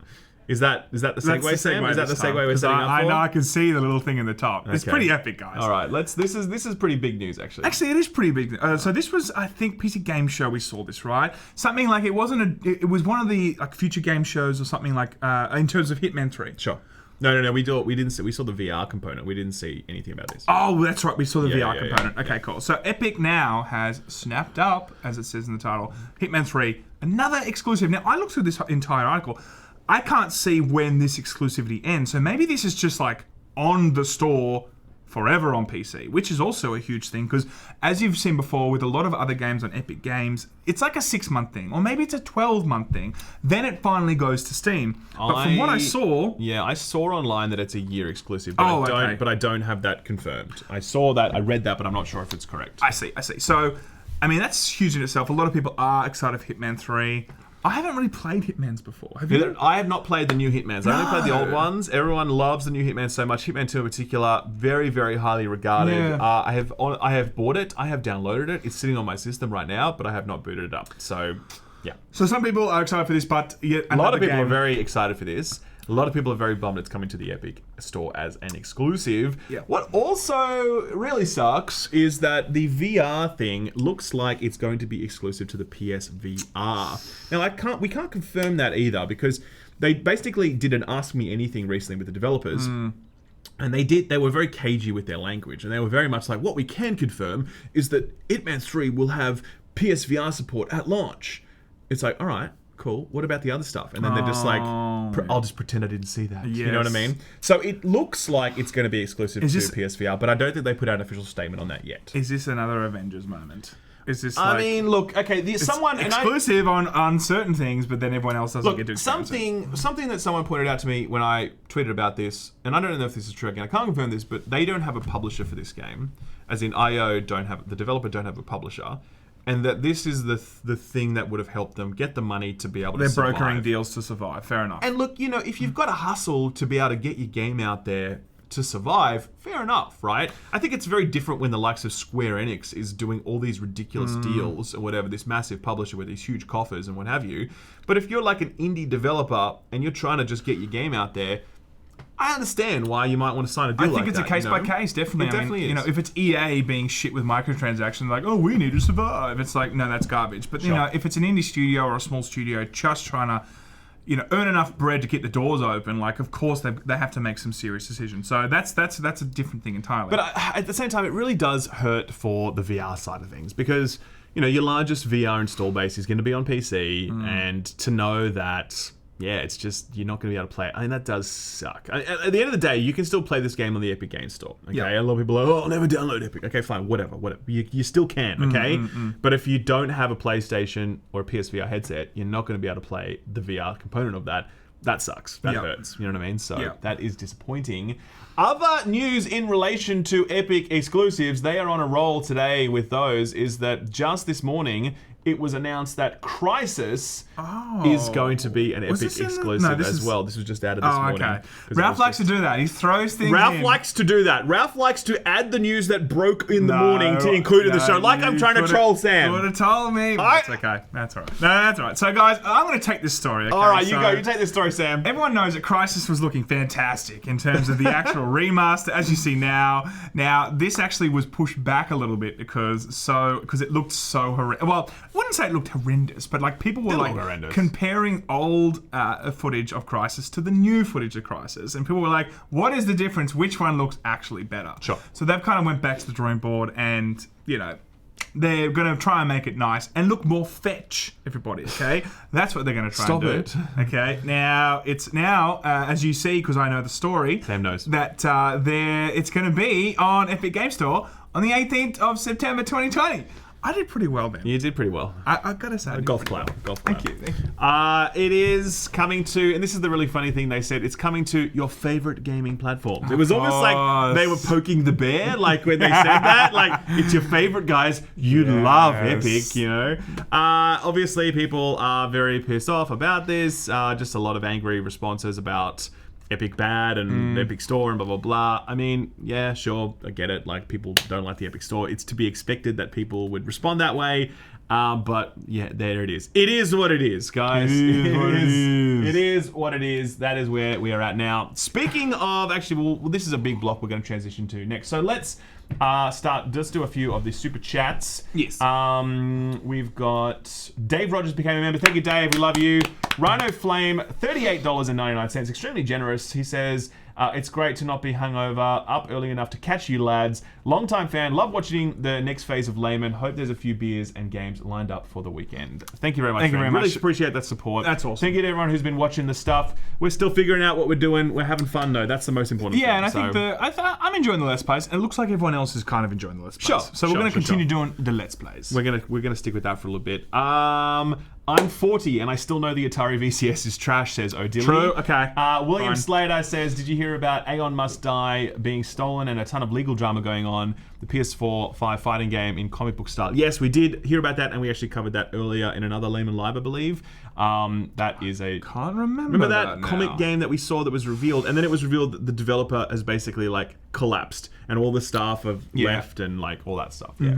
Is that the segue, Sam? Is that the segue we're setting up for? I know I can see the little thing in the top. It's pretty epic, guys. All right, this is pretty big news, actually. Actually, it is pretty big. So this was, I think, PC Game Show. We saw this, right? Something like it was one of the future game shows or something like in terms of Hitman 3. Sure. No. We didn't see. We saw the VR component. We didn't see anything about this. Oh, that's right. We saw the VR component. Okay, cool. So Epic now has snapped up, as it says in the title, Hitman 3, another exclusive. Now I looked through this entire article. I can't see when this exclusivity ends. So maybe this is just like on the store forever on PC, which is also a huge thing because as you've seen before with a lot of other games on Epic Games, it's like a 6-month thing or maybe it's a 12-month thing. Then it finally goes to Steam. But from what I saw... Yeah, I saw online that it's a year exclusive, but I don't have that confirmed. I saw that, I read that, but I'm not sure if it's correct. I see. So, I mean, that's huge in itself. A lot of people are excited for Hitman 3. I haven't really played Hitmans before. Have you? I have not played the new Hitmans. I only played the old ones. Everyone loves the new Hitman so much. Hitman 2 in particular, very, very highly regarded. Yeah. I have bought it. I have downloaded it. It's sitting on my system right now, but I have not booted it up. So, yeah. So some people are excited for this, but yet a lot of people are very excited for this. A lot of people are very bummed it's coming to the Epic store as an exclusive. Yeah. What also really sucks is that the VR thing looks like it's going to be exclusive to the PSVR. Now, we can't confirm that either because they basically did an Ask Me Anything recently with the developers. And they were very cagey with their language, and they were very much like, what we can confirm is that Hitman 3 will have PSVR support at launch. It's like, all right. Cool. What about the other stuff? And then they're just like, I'll just pretend I didn't see that. Yes. You know what I mean? So it looks like it's going to be exclusive to PSVR, but I don't think they put out an official statement on that yet. Is this another Avengers moment? Is this? I mean, look. Okay, someone exclusive on certain things, but then everyone else doesn't get to something that someone pointed out to me when I tweeted about this, and I don't know if this is true again. I can't confirm this, but they don't have a publisher for this game, as in IO the developer don't have a publisher. And that this is the thing that would have helped them get the money to be able to survive. They're brokering deals to survive. Fair enough. And look, if you've got a hustle to be able to get your game out there to survive, fair enough, right? I think it's very different when the likes of Square Enix is doing all these ridiculous deals or whatever, this massive publisher with these huge coffers and what have you. But if you're like an indie developer and you're trying to just get your game out there, I understand why you might want to sign a deal like that. I think it's a case by case, definitely. It definitely is. If it's EA being shit with microtransactions, like, oh, we need to survive. It's like, no, that's garbage. But, if it's an indie studio or a small studio just trying to, earn enough bread to get the doors open, like, of course, they have to make some serious decisions. So that's a different thing entirely. But at the same time, it really does hurt for the VR side of things because, your largest VR install base is going to be on PC, and to know that... Yeah, it's just, you're not going to be able to play it. I mean, that does suck. At the end of the day, you can still play this game on the Epic Games Store, okay? Yep. A lot of people are like, I'll never download Epic. Okay, fine, whatever. You still can, okay? But if you don't have a PlayStation or a PSVR headset, you're not going to be able to play the VR component of that. That sucks. That hurts. You know what I mean? So that is disappointing. Other news in relation to Epic exclusives, they are on a roll today with those, is that just this morning, it was announced that Crysis is going to be an Epic exclusive as well. This was just added this morning. Okay. Ralph likes to do that. He throws things Ralph likes to do that. Ralph likes to add the news that broke in the morning to include in the show. Like I'm trying to troll Sam. You would have told me. That's okay. That's all right. No, that's all right. So, guys, I'm going to take this story. Okay? All right, you go. You take this story, Sam. Everyone knows that Crysis was looking fantastic in terms of the actual remaster, as you see now. Now, this actually was pushed back a little bit because it looked so horrific. Well, wouldn't say it looked horrendous, but like people were Did like look horrendous. comparing old footage of Crysis to the new footage of Crysis, and people were like, "What is the difference? Which one looks actually better?" Sure. So they've kind of went back to the drawing board, and they're going to try and make it nice and look more fetch, everybody, okay? That's what they're going to try Stop and do. Okay, now, as you see, because I know the story, Sam knows. that it's going to be on Epic Game Store on the 18th of September 2020. I did pretty well then. You did pretty well. I gotta say. Golf clap. Thank you. It is coming to, and this is the really funny thing they said, it's coming to your favorite gaming platforms. It was almost like they were poking the bear, like when they said that, like, it's your favorite guys, you love Epic, you know. Obviously, people are very pissed off about this, just a lot of angry responses about Epic bad and Epic Store and blah, blah, blah. I mean, yeah, sure, I get it. Like, people don't like the Epic Store. It's to be expected that people would respond that way. But, yeah, there it is. It is what it is, guys. It is what it is. That is where we are at now. Speaking of, actually, well, this is a big block we're going to transition to next. So let's let's do a few of the super chats. Yes. We've got Dave Rogers became a member. Thank you, Dave. We love you. Rhino Flame, $38.99. Extremely generous. He says, it's great to not be hungover, up early enough to catch you lads. Long-time fan, love watching the next phase of Layman. Hope there's a few beers and games lined up for the weekend. Thank you very much. Thank you very much. Really appreciate that support. That's awesome. Thank you to everyone who's been watching the stuff. We're still figuring out what we're doing. We're having fun though. That's the most important thing. Yeah, and I think I'm enjoying the Let's Plays, and it looks like everyone else is kind of enjoying the Let's Plays. Sure. So we're going to continue doing the Let's Plays. We're gonna stick with that for a little bit. I'm 40 and I still know the Atari VCS is trash, says Odilly. True, okay. William Fine. Slater says, did you hear about Aeon Must Die being stolen and a ton of legal drama going on? The PS4 5 fighting game in comic book style. Yes, we did hear about that, and we actually covered that earlier in another Layman Live, I believe. That is a... Can't remember that comic now. game that we saw that was revealed, and then it was revealed that the developer has basically like collapsed, and all the staff have left and like all that stuff. Yeah.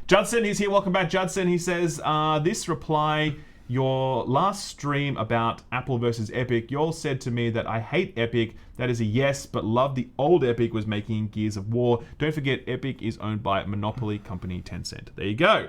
Judson, he's here. Welcome back, Judson. He says, this reply, your last stream about Apple versus Epic, you all said to me that I hate Epic. That is a yes, but love the old Epic was making Gears of War. Don't forget, Epic is owned by monopoly company Tencent. There you go.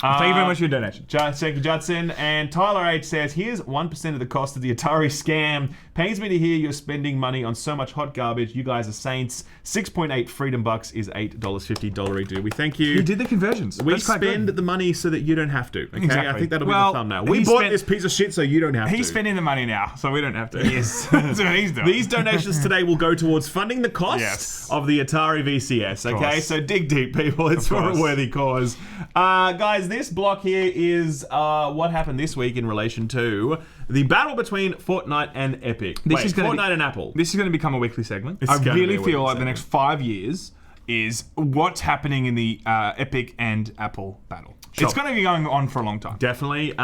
Thank you very much for your donation. Thank you, Judson. And Tyler H says, here's 1% of the cost of the Atari scam. Pains me to hear you're spending money on so much hot garbage. You guys are saints. 6.8 Freedom Bucks is $8.50 $1 We thank you. You did the conversions. We That's quite spend good. the money so that you don't have to. Okay, Exactly. I think that'll be Well, the thumbnail. We he bought spent- this piece of shit so you don't have to. He's spending the money now, so we don't have to. Yes. That's what he's doing. These donations today will go towards funding the cost Yes. of the Atari VCS. Okay, course. so dig deep, people. It's Of for a course. worthy cause. Guys, this block here is what happened this week in relation to the battle between Fortnite and Epic. Fortnite and Apple. This is going to become a weekly segment. It's I gonna really be a feel weekly like the next 5 years is what's happening in the Epic and Apple battle. Sure. It's going to be going on for a long time. Definitely.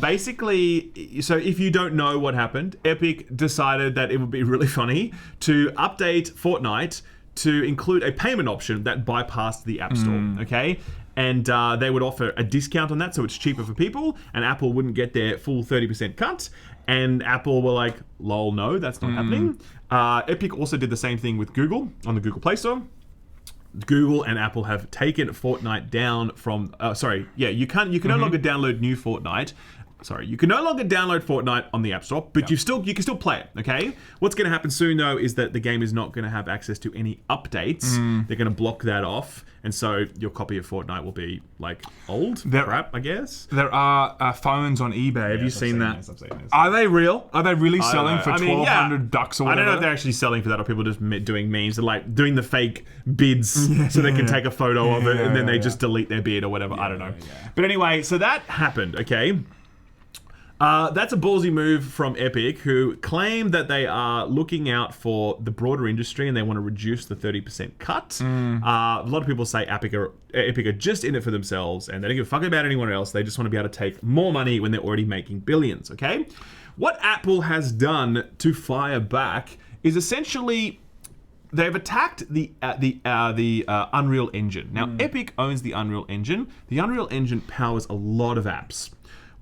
Basically, so if you don't know what happened, Epic decided that it would be really funny to update Fortnite to include a payment option that bypassed the App Store, okay? And they would offer a discount on that, so it's cheaper for people, and Apple wouldn't get their full 30% cut. And Apple were like, lol, no, that's not happening. Epic also did the same thing with Google on the Google Play Store. Google and Apple have taken Fortnite down from... you can no longer download new Fortnite. You can no longer download Fortnite on the App Store, but you can still play it, okay? What's going to happen soon, though, is that the game is not going to have access to any updates. They're going to block that off, and so your copy of Fortnite will be, like, old crap, I guess. There are phones on eBay. Have you seen that? I've seen this. Are they real? Are they really selling for $1,200 or whatever? I don't know if they're actually selling for that or people just doing memes. They're like doing the fake bids so they can take a photo of it and then they just delete their bid or whatever. I don't know. But anyway, so that happened, okay? That's a ballsy move from Epic, who claim that they are looking out for the broader industry and they want to reduce the 30% cut. A lot of people say Epic are just in it for themselves and they don't give a fuck about anyone else. They just want to be able to take more money when they're already making billions, okay? What Apple has done to fire back is essentially... they've attacked the Unreal Engine. Now, Epic owns the Unreal Engine. The Unreal Engine powers a lot of apps.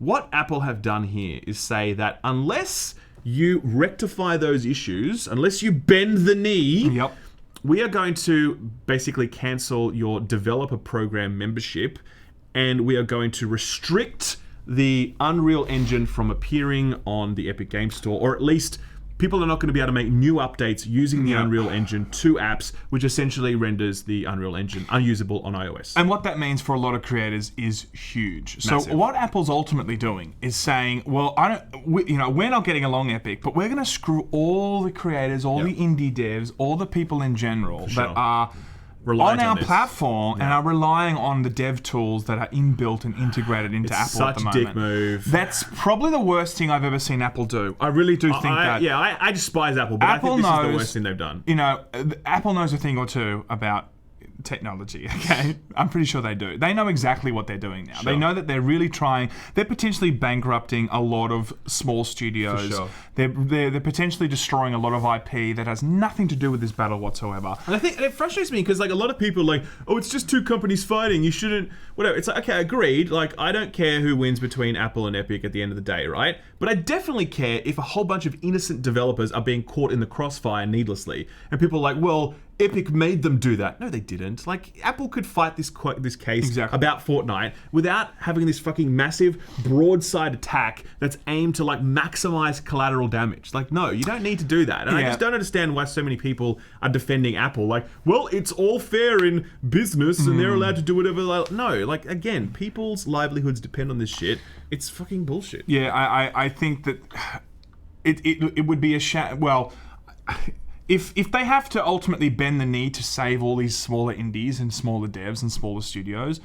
What Apple have done here is say that unless you rectify those issues, unless you bend the knee, we are going to basically cancel your developer program membership and we are going to restrict the Unreal Engine from appearing on the Epic Games Store, or at least people are not going to be able to make new updates using the Unreal Engine to apps, which essentially renders the Unreal Engine unusable on iOS. And what that means for a lot of creators is huge. Massive. So what Apple's ultimately doing is saying, well, we're not getting along Epic, but we're going to screw all the creators, all the indie devs, all the people in general that are reliant on our this platform and are relying on the dev tools that are inbuilt and integrated into Apple at the moment. Such a dick move. That's probably the worst thing I've ever seen Apple do. I really do think that. Yeah, I despise Apple, but Apple I think this knows, is the worst thing they've done. Apple knows a thing or two about technology, okay? I'm pretty sure they do. They know exactly what they're doing now. Sure. They know that they're really trying. They're potentially bankrupting a lot of small studios. For sure. They're potentially destroying a lot of IP that has nothing to do with this battle whatsoever. And I think it frustrates me because, like, a lot of people are like, oh, it's just two companies fighting. You shouldn't, whatever. It's like, okay, agreed. Like, I don't care who wins between Apple and Epic at the end of the day, right? But I definitely care if a whole bunch of innocent developers are being caught in the crossfire needlessly. And people are like, well, Epic made them do that. No, they didn't. Like, Apple could fight this case about Fortnite without having this fucking massive broadside attack that's aimed to, like, maximize collateral damage. Like, no, you don't need to do that. And I just don't understand why so many people are defending Apple. Like, well, it's all fair in business and they're allowed to do whatever they like. No, like, again, people's livelihoods depend on this shit. It's fucking bullshit. Yeah, I think that it would be a shame. Well, if they have to ultimately bend the knee to save all these smaller indies and smaller devs and smaller studios,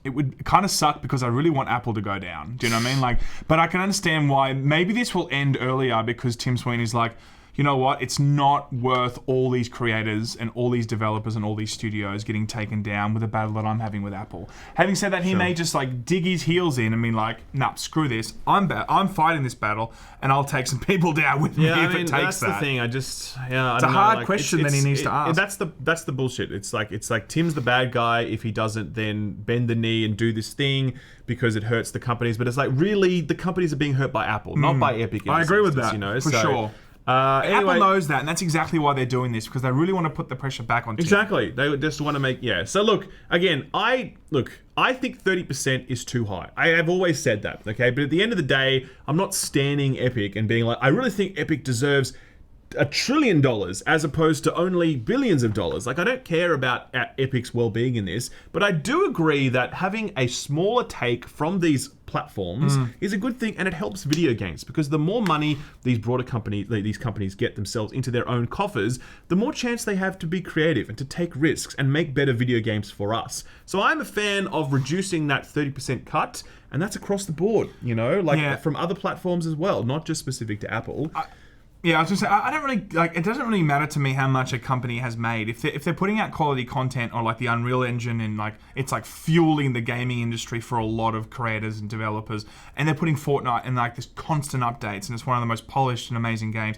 it would kind of suck because I really want Apple to go down. Do you know what I mean? Like, but I can understand why maybe this will end earlier because Tim Sweeney's like, you know what? It's not worth all these creators and all these developers and all these studios getting taken down with a battle that I'm having with Apple. Having said that, he may just like dig his heels in and be like, nah, screw this. I'm fighting this battle and I'll take some people down with me if it takes that's that. The thing. It's a hard question that he needs to ask. That's the bullshit. It's like Tim's the bad guy if he doesn't then bend the knee and do this thing because it hurts the companies. But it's like, really, the companies are being hurt by Apple, not by Epic. I agree with that, for sure. Anyway, Apple knows that, and that's exactly why they're doing this, because they really want to put the pressure back on Tim. Exactly. They just want to make... Yeah. So, look, again, I think 30% is too high. I have always said that, okay? But at the end of the day, I'm not standing Epic and being like, I really think Epic deserves $1 trillion as opposed to only billions of dollars. Like, I don't care about Epic's well-being in this, but I do agree that having a smaller take from these platforms is a good thing, and it helps video games because the more money these companies get themselves into their own coffers, the more chance they have to be creative and to take risks and make better video games for us. So I'm a fan of reducing that 30% cut, and that's across the board, from other platforms as well, not just specific to Apple. Yeah, I was just saying, I don't really like. It doesn't really matter to me how much a company has made if they're putting out quality content or like the Unreal Engine and like it's like fueling the gaming industry for a lot of creators and developers, and they're putting Fortnite and like this constant updates, and it's one of the most polished and amazing games.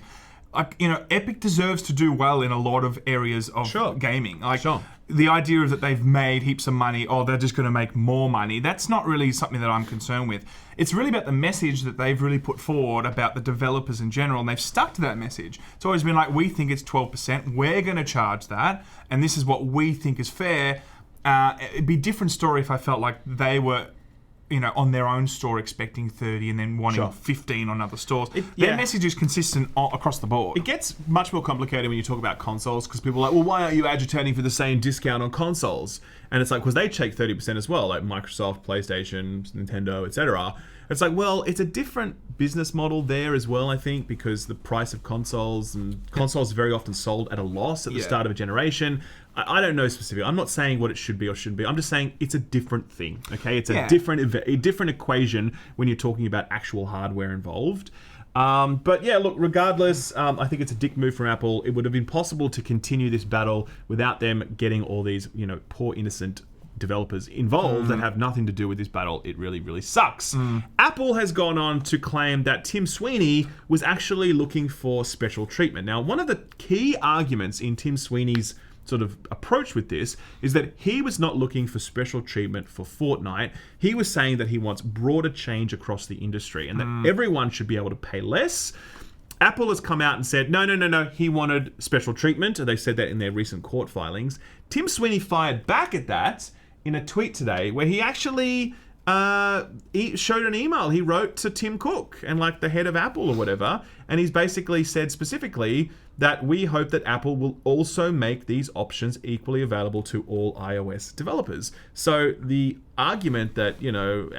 Like, Epic deserves to do well in a lot of areas of gaming. Like, the idea that they've made heaps of money, they're just going to make more money, that's not really something that I'm concerned with. It's really about the message that they've really put forward about the developers in general, and they've stuck to that message. It's always been like, we think it's 12%, we're going to charge that, and this is what we think is fair. It'd be a different story if I felt like they were... on their own store expecting 30 and then wanting 15 on other stores. Their message is consistent across the board. It gets much more complicated when you talk about consoles because people are like, well, why aren't you agitating for the same discount on consoles? And it's like, because they take 30% as well, like Microsoft, PlayStation, Nintendo, etc. It's like, well, it's a different business model there as well, I think, because the price of consoles are very often sold at a loss at the start of a generation. I don't know specifically. I'm not saying what it should be or shouldn't be. I'm just saying it's a different thing, okay? It's a different equation when you're talking about actual hardware involved. But yeah, look, regardless, I think it's a dick move from Apple. It would have been possible to continue this battle without them getting all these, poor innocent developers involved that have nothing to do with this battle. It really, really sucks. Apple has gone on to claim that Tim Sweeney was actually looking for special treatment. Now, one of the key arguments in Tim Sweeney's sort of approach with this is that he was not looking for special treatment for Fortnite. He was saying that he wants broader change across the industry and that everyone should be able to pay less. Apple has come out and said, no, he wanted special treatment. They said that in their recent court filings. Tim Sweeney fired back at that in a tweet today where he actually he showed an email he wrote to Tim Cook and like the head of Apple or whatever, and he's basically said specifically that we hope that Apple will also make these options equally available to all iOS developers. So the argument that, you know,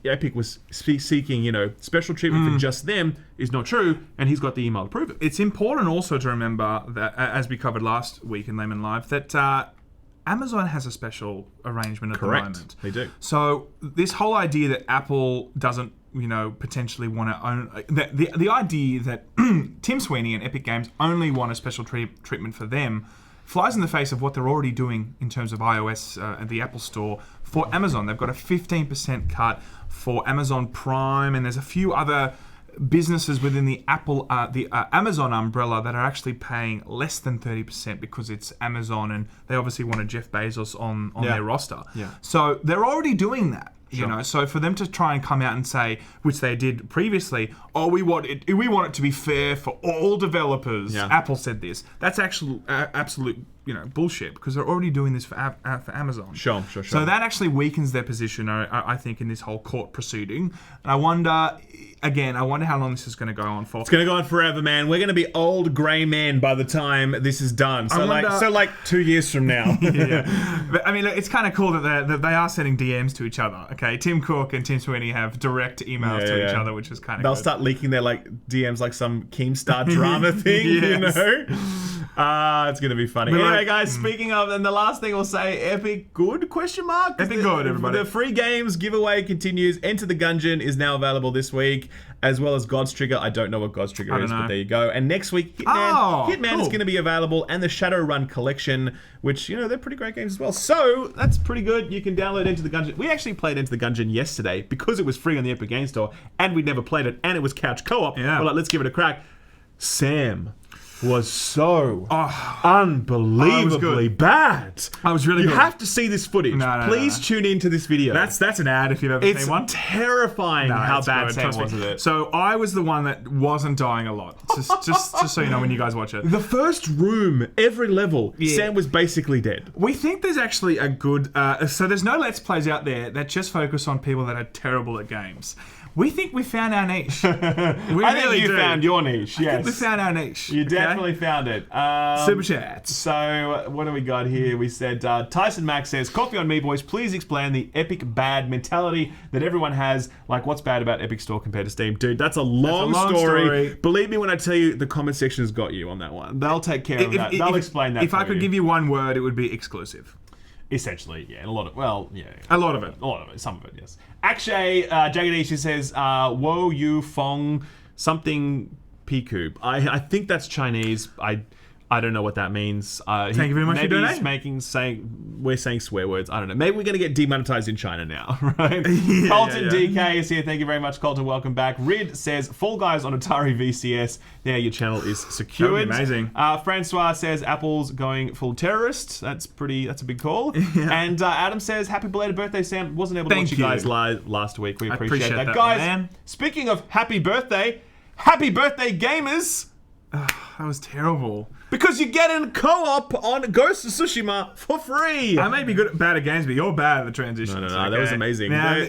Epic was seeking, you know, special treatment for just them is not true, and he's got the email to prove it. It's important also to remember that, as we covered last week in Layman Live, that Amazon has a special arrangement at the moment. They do. So this whole idea that Apple doesn't, you know, potentially want to own... The idea that Tim Sweeney and Epic Games only want a special treatment for them flies in the face of what they're already doing in terms of iOS and the Apple Store for Amazon. They've got a 15% cut for Amazon Prime, and there's a few other businesses within the Amazon umbrella that are actually paying less than 30% because it's Amazon, and they obviously wanted Jeff Bezos on their roster. Yeah. So they're already doing that. Sure. You know, so for them to try and come out and say, which they did previously, oh, we want it to be fair for all developers. Yeah. Apple said this. That's actually absolute, you know, bullshit, because they're already doing this for Amazon. Sure. So that actually weakens their position, I think, in this whole court proceeding. And I wonder how long this is going to go on for. It's going to go on forever, man. We're going to be old grey men by the time this is done. So like 2 years from now. Yeah. But I mean, it's kind of cool that they are sending DMs to each other. Okay, Tim Cook and Tim Sweeney have direct emails to each other, which is kind of They'll start leaking their like DMs like some Keemstar drama thing, you know? It's going to be funny. Anyway, guys, speaking of, and the last thing we'll say, Epic good, question mark? Epic good, everybody. The free games giveaway continues. Enter the Gungeon is now available this week, as well as God's Trigger. I don't know what God's Trigger is, but there you go. And next week, Hitman is going to be available, and the Shadowrun Collection, which, you know, they're pretty great games as well. So that's pretty good. You can download Enter the Gungeon. We actually played Enter the Gungeon yesterday because it was free on the Epic Games Store, and we'd never played it, and it was couch co-op. Yeah. Well, let's give it a crack. Sam was so unbelievably bad. I was really good. You have to see this footage. Please tune into this video. That's an ad if you've ever seen one. It's terrifying how bad Sam was with it. So I was the one that wasn't dying a lot. Just so you know when you guys watch it. The first room, every level, Sam was basically dead. We think there's actually a good... so there's no Let's Plays out there that just focus on people that are terrible at games. We think we found our niche. I think you found your niche, yes. I think we found our niche. You definitely found it. Super chats. So, what do we got here? We said, Tyson Max says, coffee on me, boys. Please explain the Epic bad mentality that everyone has. Like, what's bad about Epic Store compared to Steam? Dude, that's a long story. Believe me when I tell you, the comment section has got you on that one. They'll take care of that. They'll explain that If I could give you one word, it would be exclusive. Essentially, yeah. And a lot of it. Some of it, yes. Akshay Jagadish says, Wo Yu Fong something Piku. I think that's Chinese. I don't know what that means. Thank you very much for donating. We're saying swear words. I don't know. Maybe we're going to get demonetized in China now, right? Yeah, Colton DK is here. Thank you very much, Colton. Welcome back. Rid says, Fall Guys on Atari VCS. There, your channel is secured. That would be amazing. Francois says, Apple's going full terrorist. That's a big call. Yeah. And Adam says, happy belated birthday, Sam. Wasn't able to watch you guys live last week. We appreciate that. Guys, man. Speaking of happy birthday gamers. That was terrible. Because you get in co-op on Ghost of Tsushima for free. I may be bad at games, but you're bad at the transitions. No, that was amazing. Now,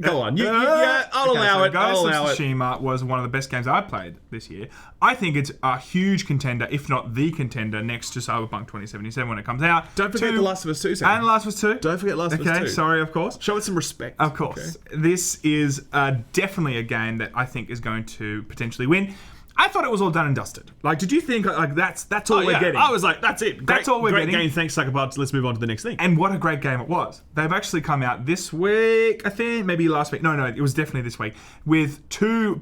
go on. I'll allow it. Ghost of Tsushima was one of the best games I played this year. I think it's a huge contender, if not the contender, next to Cyberpunk 2077 when it comes out. Don't forget The Last of Us 2, Sam. And The Last of Us 2. Don't forget Last of Us 2. Okay, sorry, of course. Show it some respect. Of course. Okay. This is definitely a game that I think is going to potentially win. I thought it was all done and dusted. Like, did you think like that's all we're getting? I was like, that's it. That's all we're getting. Great game. Thanks, Sucker Butts. Let's move on to the next thing. And what a great game it was. They've actually come out this week, I think, maybe last week. No, it was definitely this week with two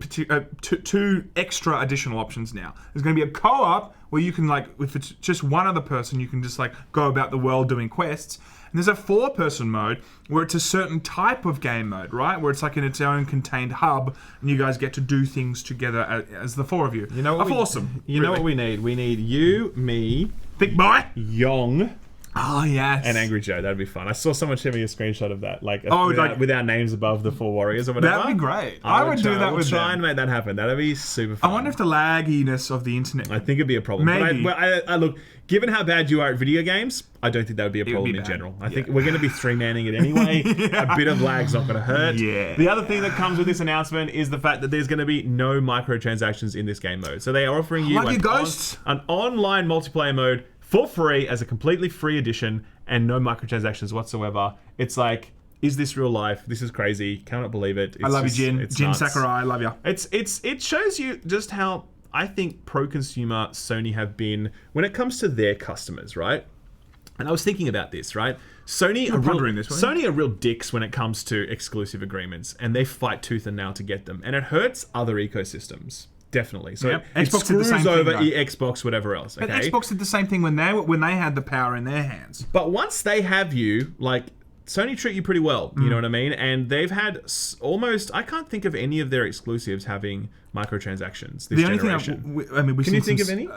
extra additional options now. There's going to be a co-op where you can, like, if it's just one other person, you can just like go about the world doing quests. And there's a 4-person mode where it's a certain type of game mode, right? Where it's like in its own contained hub, and you guys get to do things together as the 4 of you. You know what? Awesome. You know what we need? We need you, me, Big Boy, Yong, Oh, yes. And Angry Joe. That'd be fun. I saw someone share me a screenshot of that, like, like with our names above the 4 warriors or whatever. That'd be great. I would do that with try them. and make that happen. That'd be super fun. I wonder if the lagginess of the internet. I think it'd be a problem. Maybe. But I look, given how bad you are at video games, I don't think that would be a problem be in bad. general. I think we're going to be 3-manning it anyway. A bit of lag's not going to hurt. Yeah. The other thing that comes with this announcement is the fact that there's going to be no microtransactions in this game mode. So they are offering you an online multiplayer mode for free as a completely free edition and no microtransactions whatsoever. It's like, is this real life? This is crazy. Cannot believe it. I love you, Jin. Jin Sakurai, I love you. It shows you just how I think pro-consumer Sony have been when it comes to their customers, right? And I was thinking about this, right? Sony are real dicks when it comes to exclusive agreements, and they fight tooth and nail to get them, and it hurts other ecosystems. Definitely. So it Xbox screws did the same over thing, Xbox, whatever else. Okay? But Xbox did the same thing when they had the power in their hands. But once they have you, like, Sony treat you pretty well, you know what I mean? And they've had almost, I can't think of any of their exclusives having microtransactions this generation. Can you think of any?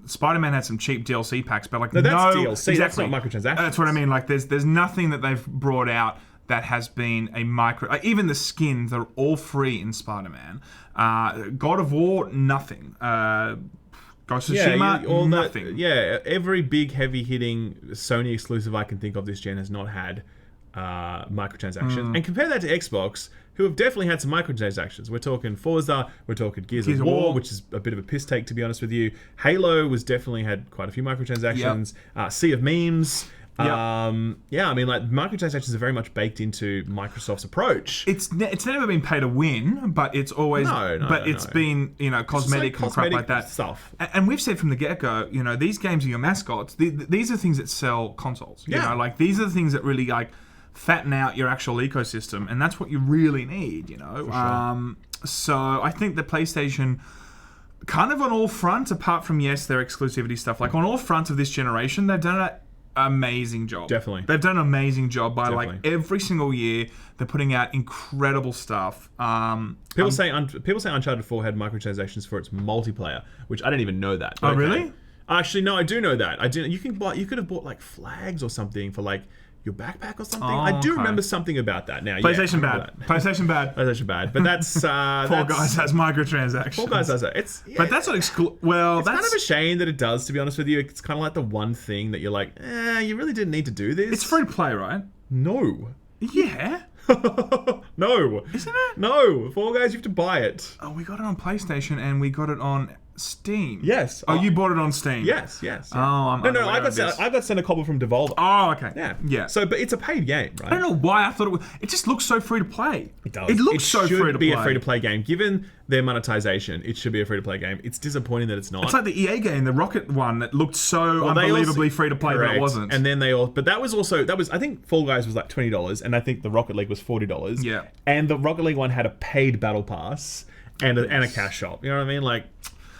Spider-Man had some cheap DLC packs, but like no, that's DLC. Exactly. That's not microtransactions. That's what I mean. Like, there's nothing that they've brought out that has been a micro. Like, even the skins are all free in Spider-Man. God of War, nothing. Ghost of Tsushima, nothing. Every big, heavy-hitting Sony exclusive I can think of this gen has not had microtransactions. And compare that to Xbox, who have definitely had some microtransactions. We're talking Forza, we're talking Gears of War, which is a bit of a piss take, to be honest with you. Halo was definitely had quite a few microtransactions. Sea of Memes. Microtransactions are very much baked into Microsoft's approach. It's never been pay to win, but it's always it's been cosmetic and crap like that stuff. And we've said from the get-go, these games are your mascots. These are things that sell consoles. You know, like, these are the things that really like fatten out your actual ecosystem, and that's what you really need. Sure. So I think the PlayStation, kind of on all fronts, apart from their exclusivity stuff, like on all fronts of this generation, they've done an amazing job. Definitely. They've done an amazing job by like every single year they're putting out incredible stuff. People say Uncharted 4 had microtransactions for its multiplayer, which I didn't even know that. Oh, really? Actually, no, I do know that. I didn't. You could have bought like flags or something for like your backpack or something. I do remember something about that now. PlayStation bad. PlayStation bad. But that's Fall Guys has microtransactions. Fall Guys has it. But that's not it's kind of a shame that it does, to be honest with you. It's kind of like the one thing that you're like, you really didn't need to do this. It's free to play, right? No. Yeah. No. Isn't it? No. Fall Guys, you have to buy it. Oh, we got it on PlayStation and we got it on Steam. Yes. Oh, you bought it on Steam. Yes. Oh, I'm no. I got sent a copy from Devolver. Oh, okay. Yeah. So, but it's a paid game, right? I don't know why I thought it was. It just looks so free to play. It does. It looks so free to play. It should be a free to play game, given their monetization. It should be a free to play game. It's disappointing that it's not. It's like the EA game, the Rocket one, that looked so unbelievably free to play, but it wasn't. And then but that was I think Fall Guys was like $20, and I think the Rocket League was $40. Yeah. And the Rocket League one had a paid battle pass and a cash shop. You know what I mean? Like.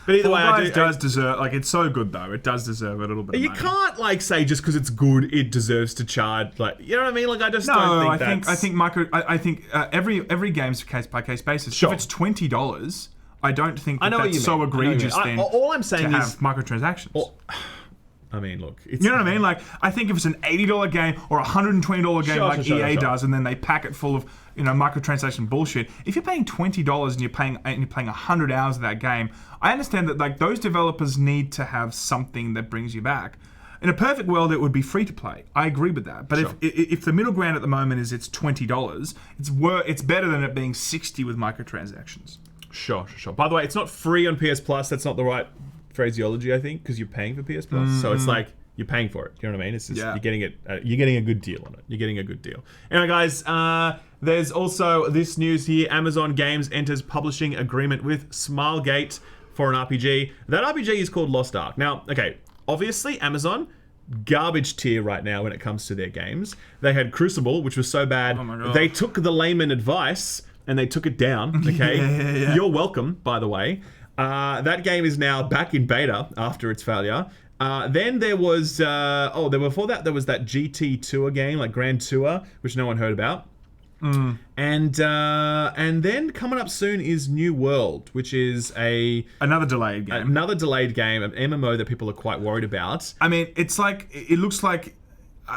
But either way, it does deserve. Like, it's so good though. It does deserve a little bit. Of you money. can't like say just because it's good, it deserves to charge. Like, you know what I mean? Like, I just don't think I think every game's case by case basis. Sure. If it's $20, I don't think that's so egregious. Then all I'm saying to is have microtransactions. I mean, look, you know what I mean? Like, I think if it's an $80 game or a $120 game EA does, and then they pack it full of microtransaction bullshit. If you're paying $20 and you're playing 100 hours of that game, I understand that like those developers need to have something that brings you back. In a perfect world, it would be free to play. I agree with that. But if the middle ground at the moment is it's $20, it's better than it being $60 with microtransactions. Sure. By the way, it's not free on PS Plus. That's not the right phraseology, I think, because you're paying for PS Plus. So it's like you're paying for it. You know what I mean? It's just you're getting it. You're getting a good deal on it. You're getting a good deal. Anyway, guys, there's also this news here. Amazon Games enters publishing agreement with Smilegate for an RPG. That RPG is called Lost Ark. Now, okay, obviously Amazon, garbage tier right now when it comes to their games. They had Crucible, which was so bad. Oh my God. They took the layman advice and they took it down. Okay, Yeah. You're welcome, by the way. That game is now back in beta after its failure. Then there was before that there was that GT Tour game, like Grand Tour, which no one heard about. And then coming up soon is New World, which is another delayed game, an MMO that people are quite worried about. I mean, it's like it looks like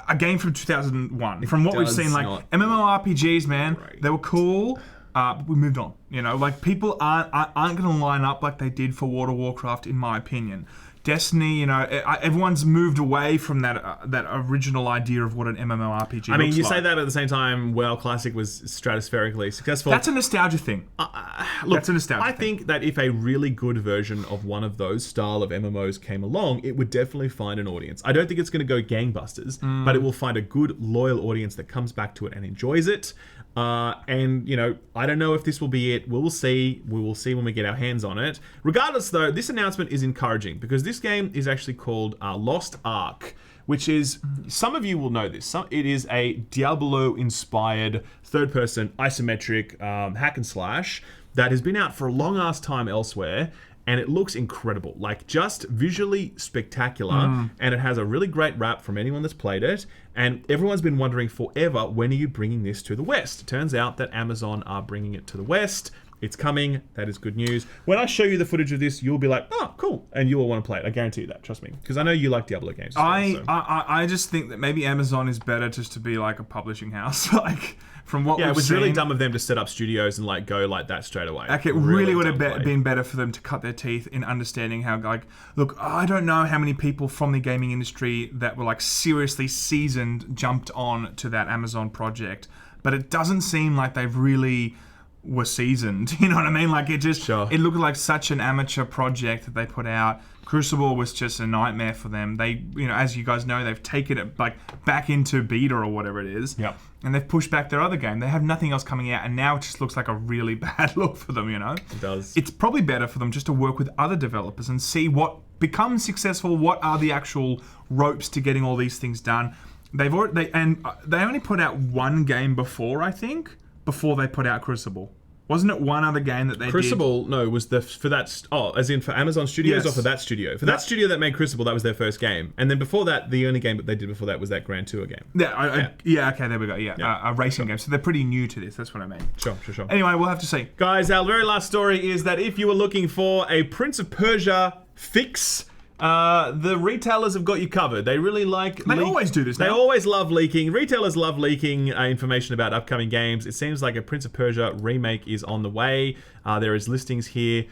a game from 2001. From what we've does seen, like not MMORPGs, man, great. they were cool. But we moved on. You know, like people aren't going to line up like they did for World of Warcraft, in my opinion. Destiny, you know, everyone's moved away from that original idea of what an MMORPG I mean, looks you like. say that, but at the same time, WoW Classic was stratospherically successful. That's a nostalgia thing. Look, That's a nostalgia I thing. think that if a really good version of one of those style of MMOs came along, it would definitely find an audience. I don't think it's going to go gangbusters, but it will find a good, loyal audience that comes back to it and enjoys it. And, you know, I don't know if this will be it. We will see. We will see when we get our hands on it. Regardless, though, this announcement is encouraging because this game is actually called Lost Ark, which is, some of you will know this. It is a Diablo-inspired third-person isometric hack and slash that has been out for a long-ass time elsewhere. And it looks incredible, like just visually spectacular. And it has a really great rap from anyone that's played it. And everyone's been wondering forever, when are you bringing this to the West? It turns out that Amazon are bringing it to the West. It's coming. That is good news. When I show you the footage of this, you'll be like, oh, cool. And you will want to play it. I guarantee you that. Trust me. Because I know you like Diablo games. I just think that maybe Amazon is better just to be like a publishing house. Like, from what we've it was seen, really dumb of them to set up studios and like go like that straight away. Like, it really would have been better for them to cut their teeth in understanding how, like, look, I don't know how many people from the gaming industry that were like seriously seasoned jumped on to that Amazon project, but it doesn't seem like they've really were seasoned. You know what I mean? Like, it just, it looked like such an amateur project that they put out. Crucible was just a nightmare for them. They, you know, as you guys know, they've taken it like back into beta or whatever it is. Yep. And they've pushed back their other game. They have nothing else coming out, and now it just looks like a really bad look for them, you know? It does. It's probably better for them just to work with other developers and see what becomes successful, what are the actual ropes to getting all these things done. They only put out one game before, I think, before they put out Crucible. Wasn't it one other game that they Crucible, no, was for that... Oh, as in for Amazon Studios, Yes. or for that studio? For that studio that made Crucible, that was their first game. And then before that, the only game that they did before that was that Grand Tour game. Yeah, okay, there we go. Yeah, a racing game. So they're pretty new to this. That's what I mean. Sure. Anyway, we'll have to see. Guys, our very last story is that if you were looking for a Prince of Persia fix... the retailers have got you covered. They really like... They always do this now. They always love leaking. Retailers love leaking information about upcoming games. It seems like a Prince of Persia remake is on the way. There is listings here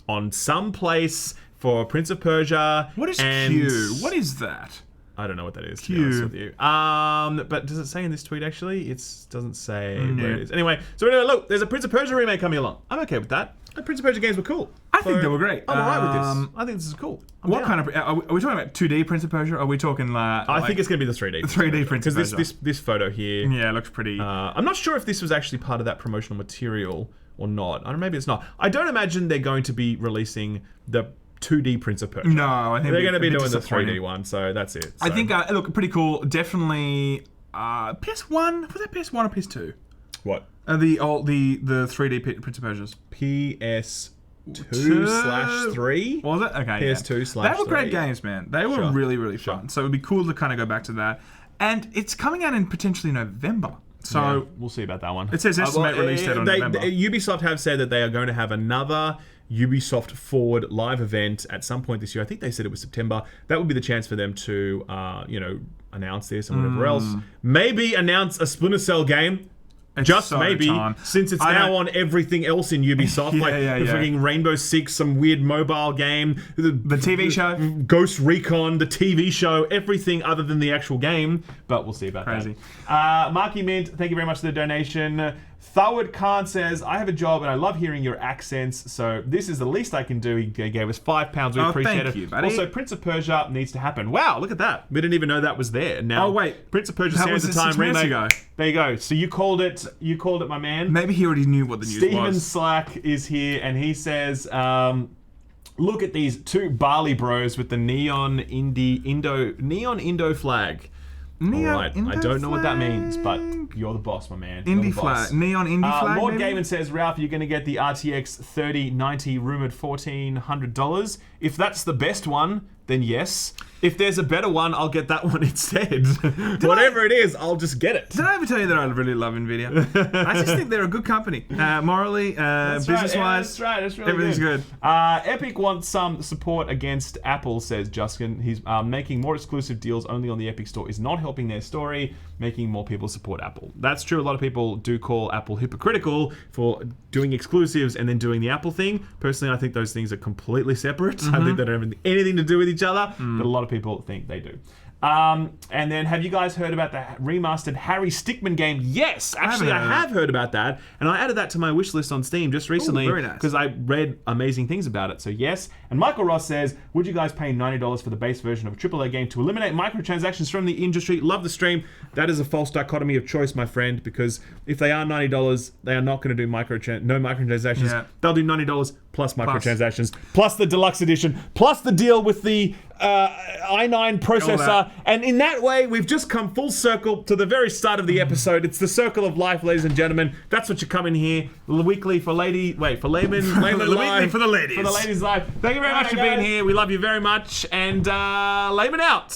on some place for Prince of Persia. What is Q? What is that? I don't know what that is, to be honest with you. But does it say in this tweet, actually? It doesn't say where it is. Anyway, look, there's a Prince of Persia remake coming along. I'm okay with that. The Prince of Persia games were cool. I think they were great. I'm alright with this. I think this is cool. What kind of... Are we talking about 2D Prince of Persia? Or are we talking I think it's going to be the 3D. 3D Prince of Persia. Because this photo here... Yeah, it looks pretty... I'm not sure if this was actually part of that promotional material or not. I don't know, maybe it's not. I don't imagine they're going to be releasing the 2D Prince of Persia. No, I think they're going to be doing the 3D one, so that's it. So. I think, look, pretty cool. Definitely PS1. Was that PS1 or PS2? What? The 3D Prince of Persia's. PS2/3? Was it? Okay. PS2/3. They were great games, man. They were really, really fun. So it would be cool to kind of go back to that. And it's coming out in potentially November. So we'll see about that one. It says estimate release date on November. Ubisoft have said that they are going to have another Ubisoft Forward live event at some point this year. I think they said it was September. That would be the chance for them to, announce this and whatever else. Maybe announce a Splinter Cell game. Just so maybe, since it's now on everything else in Ubisoft, the freaking Rainbow Six, some weird mobile game, the TV show, Ghost Recon, the TV show, everything other than the actual game. But we'll see about that. Marky Mint, thank you very much for the donation. Thawad Khan says, I have a job and I love hearing your accents, so this is the least I can do. He gave us £5. We appreciate thank it. You, buddy. Also, Prince of Persia needs to happen. Wow, look at that. We didn't even know that was there. Now, Prince of Persia Sands of Time remake. There you go. So you called it, my man. Maybe he already knew what the news was. Steven Slack is here and he says, look at these two Bali bros with the neon Indo flag. Alright, I don't know what that means, but you're the boss, my man. Indie flag. Neon indie flag, Lord Gaiman says, Ralph, you're going to get the RTX 3090 rumored $1,400. If that's the best one, then yes. If there's a better one, I'll get that one instead. Whatever it is, I'll just get it. Did I ever tell you that I really love NVIDIA? I just think they're a good company. Morally, business-wise, that's right. That's really everything's good. Epic wants some support against Apple, says Justin. He's making more exclusive deals only on the Epic Store is not helping their story, making more people support Apple. That's true. A lot of people do call Apple hypocritical for doing exclusives and then doing the Apple thing. Personally, I think those things are completely separate. I think they don't have anything to do with each other, but a lot of people think they do. And then, have you guys heard about the remastered Harry Stickmin game? Yes, actually, I have heard about that, and I added that to my wish list on Steam just recently because I read amazing things about it. So yes. And Michael Ross says, would you guys pay $90 for the base version of a AAA game to eliminate microtransactions from the industry? Love the stream. That is a false dichotomy of choice, my friend, because if they are $90, they are not going to do no microtransactions. Yeah. They'll do $90 plus microtransactions, plus the deluxe edition, plus the deal with the i9 processor, and in that way we've just come full circle to the very start of the episode. It's the circle of life, ladies and gentlemen. That's what you come in here weekly for layman live, for the ladies, live. Thank you very much for being here. We love you very much, and layman out.